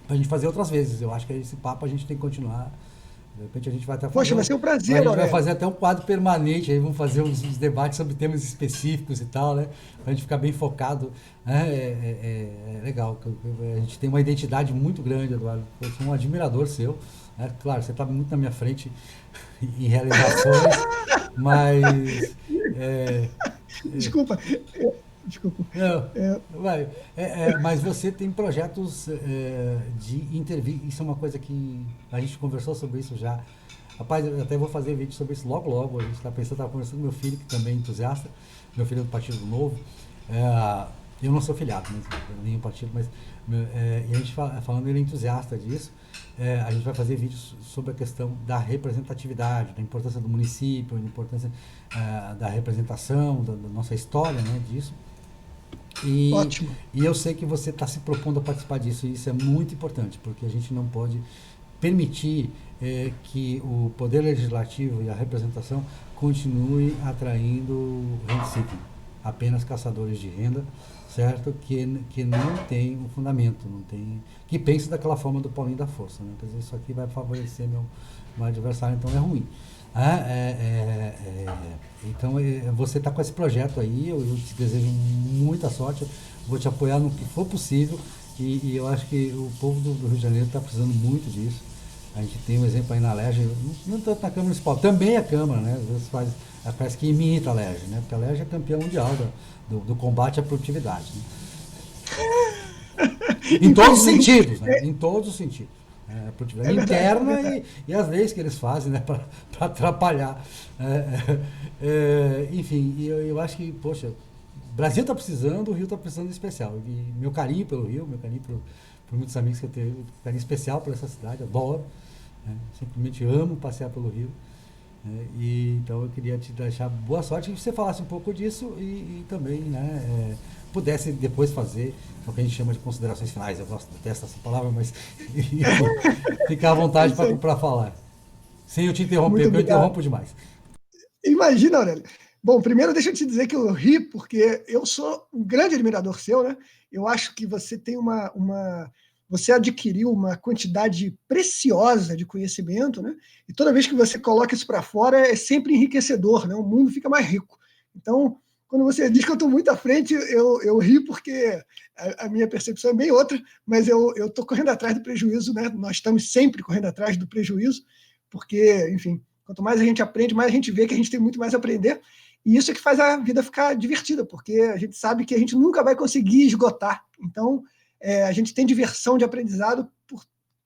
a gente fazer outras vezes. Eu acho que esse papo a gente tem que continuar. De repente a gente vai até fazer. Poxa, vai ser um prazer, a gente Aurélio. vai fazer até um quadro permanente, aí vamos fazer uns debates sobre temas específicos e tal, né? Pra gente ficar bem focado. Né? É legal. A gente tem uma identidade muito grande, Eduardo. Eu sou um admirador seu. Né? Claro, você está muito na minha frente em realizações, mas. Desculpa. Desculpa. Não, mas você tem projetos de intervir. Isso é uma coisa que a gente conversou sobre isso já. Rapaz, eu até vou fazer vídeo sobre isso logo, logo. A gente está pensando, estava conversando com meu filho, que também é entusiasta, meu filho é do Partido Novo. Eu não sou filiado em nenhum partido, mas e a gente falando, ele é entusiasta disso. A gente vai fazer vídeos sobre a questão da representatividade, da importância do município, da importância da representação, da nossa história, né, disso. Ótimo. E eu sei que você está se propondo a participar disso, e isso é muito importante, porque a gente não pode permitir que o poder legislativo e a representação continue atraindo rent seeking, apenas caçadores de renda, certo? Que não tem um fundamento, não tem, que pense daquela forma do Paulinho da Força, né? Quer dizer, isso aqui vai favorecer meu adversário, então é ruim. Então você está com esse projeto aí, eu te desejo muita sorte, eu vou te apoiar no que for possível, e eu acho que o povo do Rio de Janeiro está precisando muito disso. A gente tem um exemplo aí na LERJ, não tanto na Câmara Municipal, também a Câmara, né? Às vezes parece que imita a LERJ, né? Porque a LERJ é campeã mundial do combate à produtividade. Né? Em todos os sentidos, né? Em todos os sentidos. A produtividade interna e as leis que eles fazem, né, para atrapalhar. Enfim, eu acho que, poxa, o Brasil está precisando, o Rio está precisando de especial. E meu carinho pelo Rio, meu carinho por muitos amigos que eu tenho, carinho especial por essa cidade, adoro. Simplesmente amo passear pelo Rio. Então eu queria te deixar boa sorte que você falasse um pouco disso e também, né, pudesse depois fazer o que a gente chama de considerações finais. Eu detesto essa palavra, mas fica à vontade para falar. Sem eu te interromper, porque eu interrompo demais. Imagina, Aurélio. Bom, primeiro deixa eu te dizer que eu ri, porque eu sou um grande admirador seu, né? Eu acho que você tem você adquiriu uma quantidade preciosa de conhecimento, né? E toda vez que você coloca isso para fora é sempre enriquecedor, né? O mundo fica mais rico. Então, quando você diz que eu estou muito à frente, eu rio porque a minha percepção é bem outra, mas eu estou correndo atrás do prejuízo, né? Nós estamos sempre correndo atrás do prejuízo, porque, enfim, quanto mais a gente aprende, mais a gente vê que a gente tem muito mais a aprender, e isso é que faz a vida ficar divertida, porque a gente sabe que a gente nunca vai conseguir esgotar. Então, a gente tem diversão de aprendizado por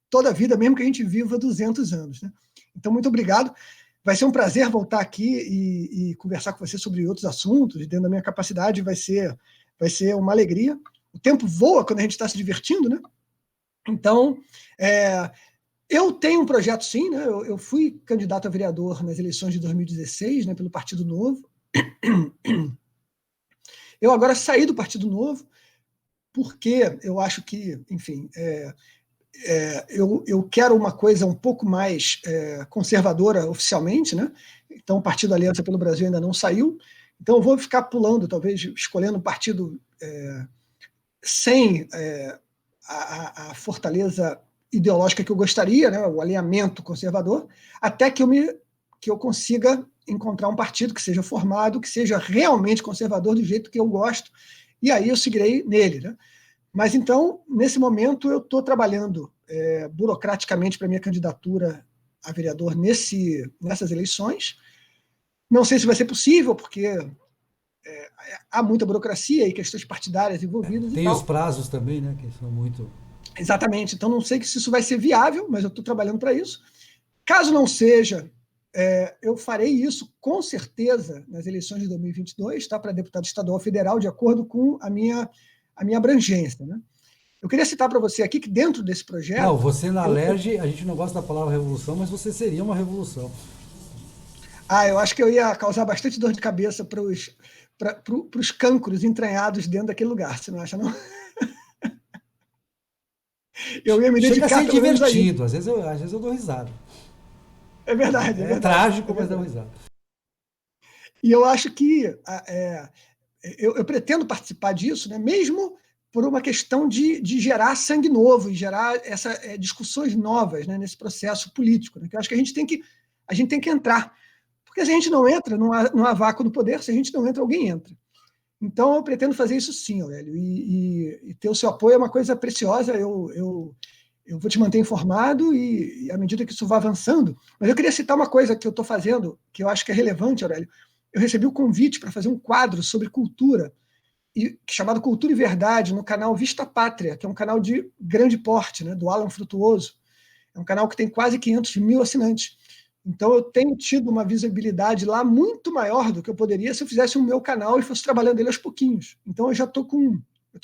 toda a vida, mesmo que a gente viva 200 anos, né? Então, muito obrigado. Vai ser um prazer voltar aqui e conversar com você sobre outros assuntos, dentro da minha capacidade, vai ser uma alegria. O tempo voa quando a gente está se divertindo, né? Então, eu tenho um projeto, sim, né? Eu fui candidato a vereador nas eleições de 2016, né, pelo Partido Novo. Eu agora saí do Partido Novo porque eu acho que, enfim, eu quero uma coisa um pouco mais conservadora oficialmente, né? Então o Partido Aliança pelo Brasil ainda não saiu, então eu vou ficar pulando, talvez escolhendo um partido sem a fortaleza ideológica que eu gostaria, né? O alinhamento conservador, até que eu consiga encontrar um partido que seja formado, que seja realmente conservador do jeito que eu gosto, e aí eu seguirei nele, né? Mas, então, nesse momento, eu estou trabalhando burocraticamente para minha candidatura a vereador nessas eleições. Não sei se vai ser possível, porque há muita burocracia e questões partidárias envolvidas. Tem e os tal. prazos também, né, que são muito... Exatamente. Então, não sei se isso vai ser viável, mas eu estou trabalhando para isso. Caso não seja, eu farei isso, com certeza, nas eleições de 2022, tá, para deputado estadual federal, de acordo com a minha abrangência, né? Eu queria citar para você aqui que dentro desse projeto... Não, você na LERJ, a gente não gosta da palavra revolução, mas você seria uma revolução. Eu acho que eu ia causar bastante dor de cabeça para os cancros entranhados dentro daquele lugar, você não acha, não? Eu ia me dedicar, chega a ser pelo menos, a isso. divertido, às vezes eu dou risada. É verdade, é verdade. Trágico, é mas verdade. dou risada. E eu acho que eu pretendo participar disso, né, mesmo por uma questão de gerar sangue novo e gerar discussões novas, né, nesse processo político, né, que eu acho que a gente tem que entrar. Porque se a gente não entra, não há vácuo no poder, se a gente não entra, alguém entra. Então, eu pretendo fazer isso sim, Aurélio, e ter o seu apoio é uma coisa preciosa, eu vou te manter informado e à medida que isso vai avançando. Mas eu queria citar uma coisa que eu estou fazendo, que eu acho que é relevante, Aurélio. Eu recebi o convite para fazer um quadro sobre cultura, chamado Cultura e Verdade, no canal Vista Pátria, que é um canal de grande porte, né, do Alan Frutuoso. É um canal que tem quase 500 mil assinantes. Então, eu tenho tido uma visibilidade lá muito maior do que eu poderia se eu fizesse o meu canal e fosse trabalhando ele aos pouquinhos. Então, eu já estou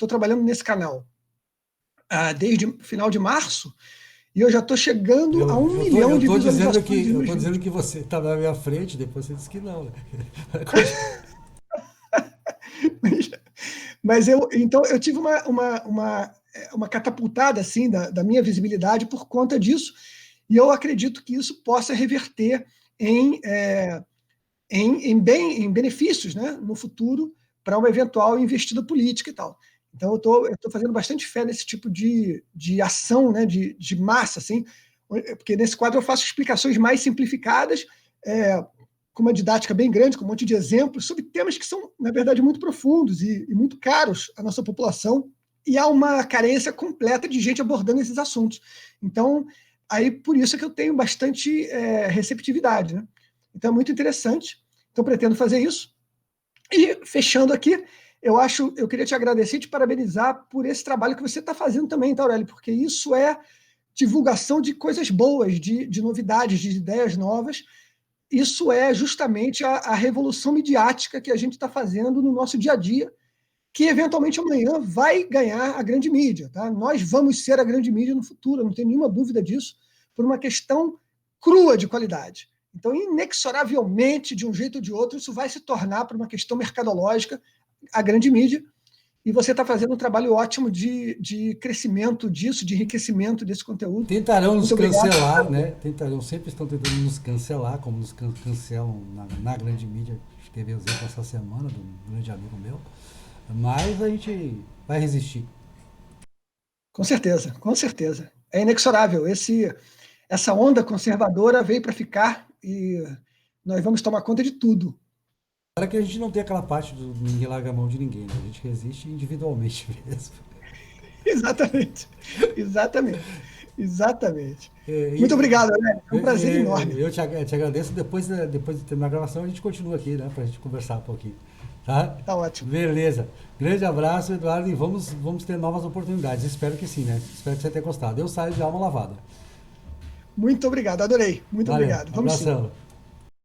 trabalhando nesse canal desde o final de março, e eu já estou chegando a 1 milhão de visualizações. Eu estou dizendo que você está na minha frente, depois você diz que não. Né? Mas então eu tive uma catapultada assim da minha visibilidade por conta disso, e eu acredito que isso possa reverter em benefícios, né, no futuro para uma eventual investida política e tal. Então eu estou fazendo bastante fé nesse tipo de ação, né, de massa, assim, porque nesse quadro eu faço explicações mais simplificadas, com uma didática bem grande, com um monte de exemplos, sobre temas que são, na verdade, muito profundos e muito caros à nossa população, e há uma carência completa de gente abordando esses assuntos. Então, aí por isso é que eu tenho bastante receptividade, né? Então é muito interessante. Então pretendo fazer isso. E fechando aqui, eu queria te agradecer e te parabenizar por esse trabalho que você está fazendo também, tá, Aurélio? Porque isso é divulgação de coisas boas, de novidades, de ideias novas. Isso é justamente a revolução midiática que a gente está fazendo no nosso dia a dia, que eventualmente amanhã vai ganhar a grande mídia. Tá? Nós vamos ser a grande mídia no futuro, não tenho nenhuma dúvida disso, por uma questão crua de qualidade. Então, inexoravelmente, de um jeito ou de outro, isso vai se tornar, por uma questão mercadológica, a grande mídia. E você está fazendo um trabalho ótimo de crescimento disso, de enriquecimento desse conteúdo. Tentarão nos cancelar, né? Sempre estão tentando nos cancelar, como nos cancelam na grande mídia. Teve o exemplo essa semana de um grande amigo meu. Mas a gente vai resistir. Com certeza, com certeza. É inexorável. Essa onda conservadora veio para ficar e nós vamos tomar conta de tudo. Claro que a gente não tem aquela parte do ninguém larga a mão de ninguém, né? A gente resiste individualmente mesmo. Exatamente. Exatamente. Exatamente. Muito E, obrigado, né? Foi um prazer enorme. eu te agradeço. Depois de terminar a gravação, a gente continua aqui, né? Pra gente conversar um pouquinho. Tá? Tá ótimo. Beleza. Grande abraço, Eduardo, e vamos ter novas oportunidades. Espero que sim, né? Espero que você tenha gostado. Eu saio de alma lavada. Muito obrigado, adorei. Muito Valeu. obrigado. Vamos sim. Abração.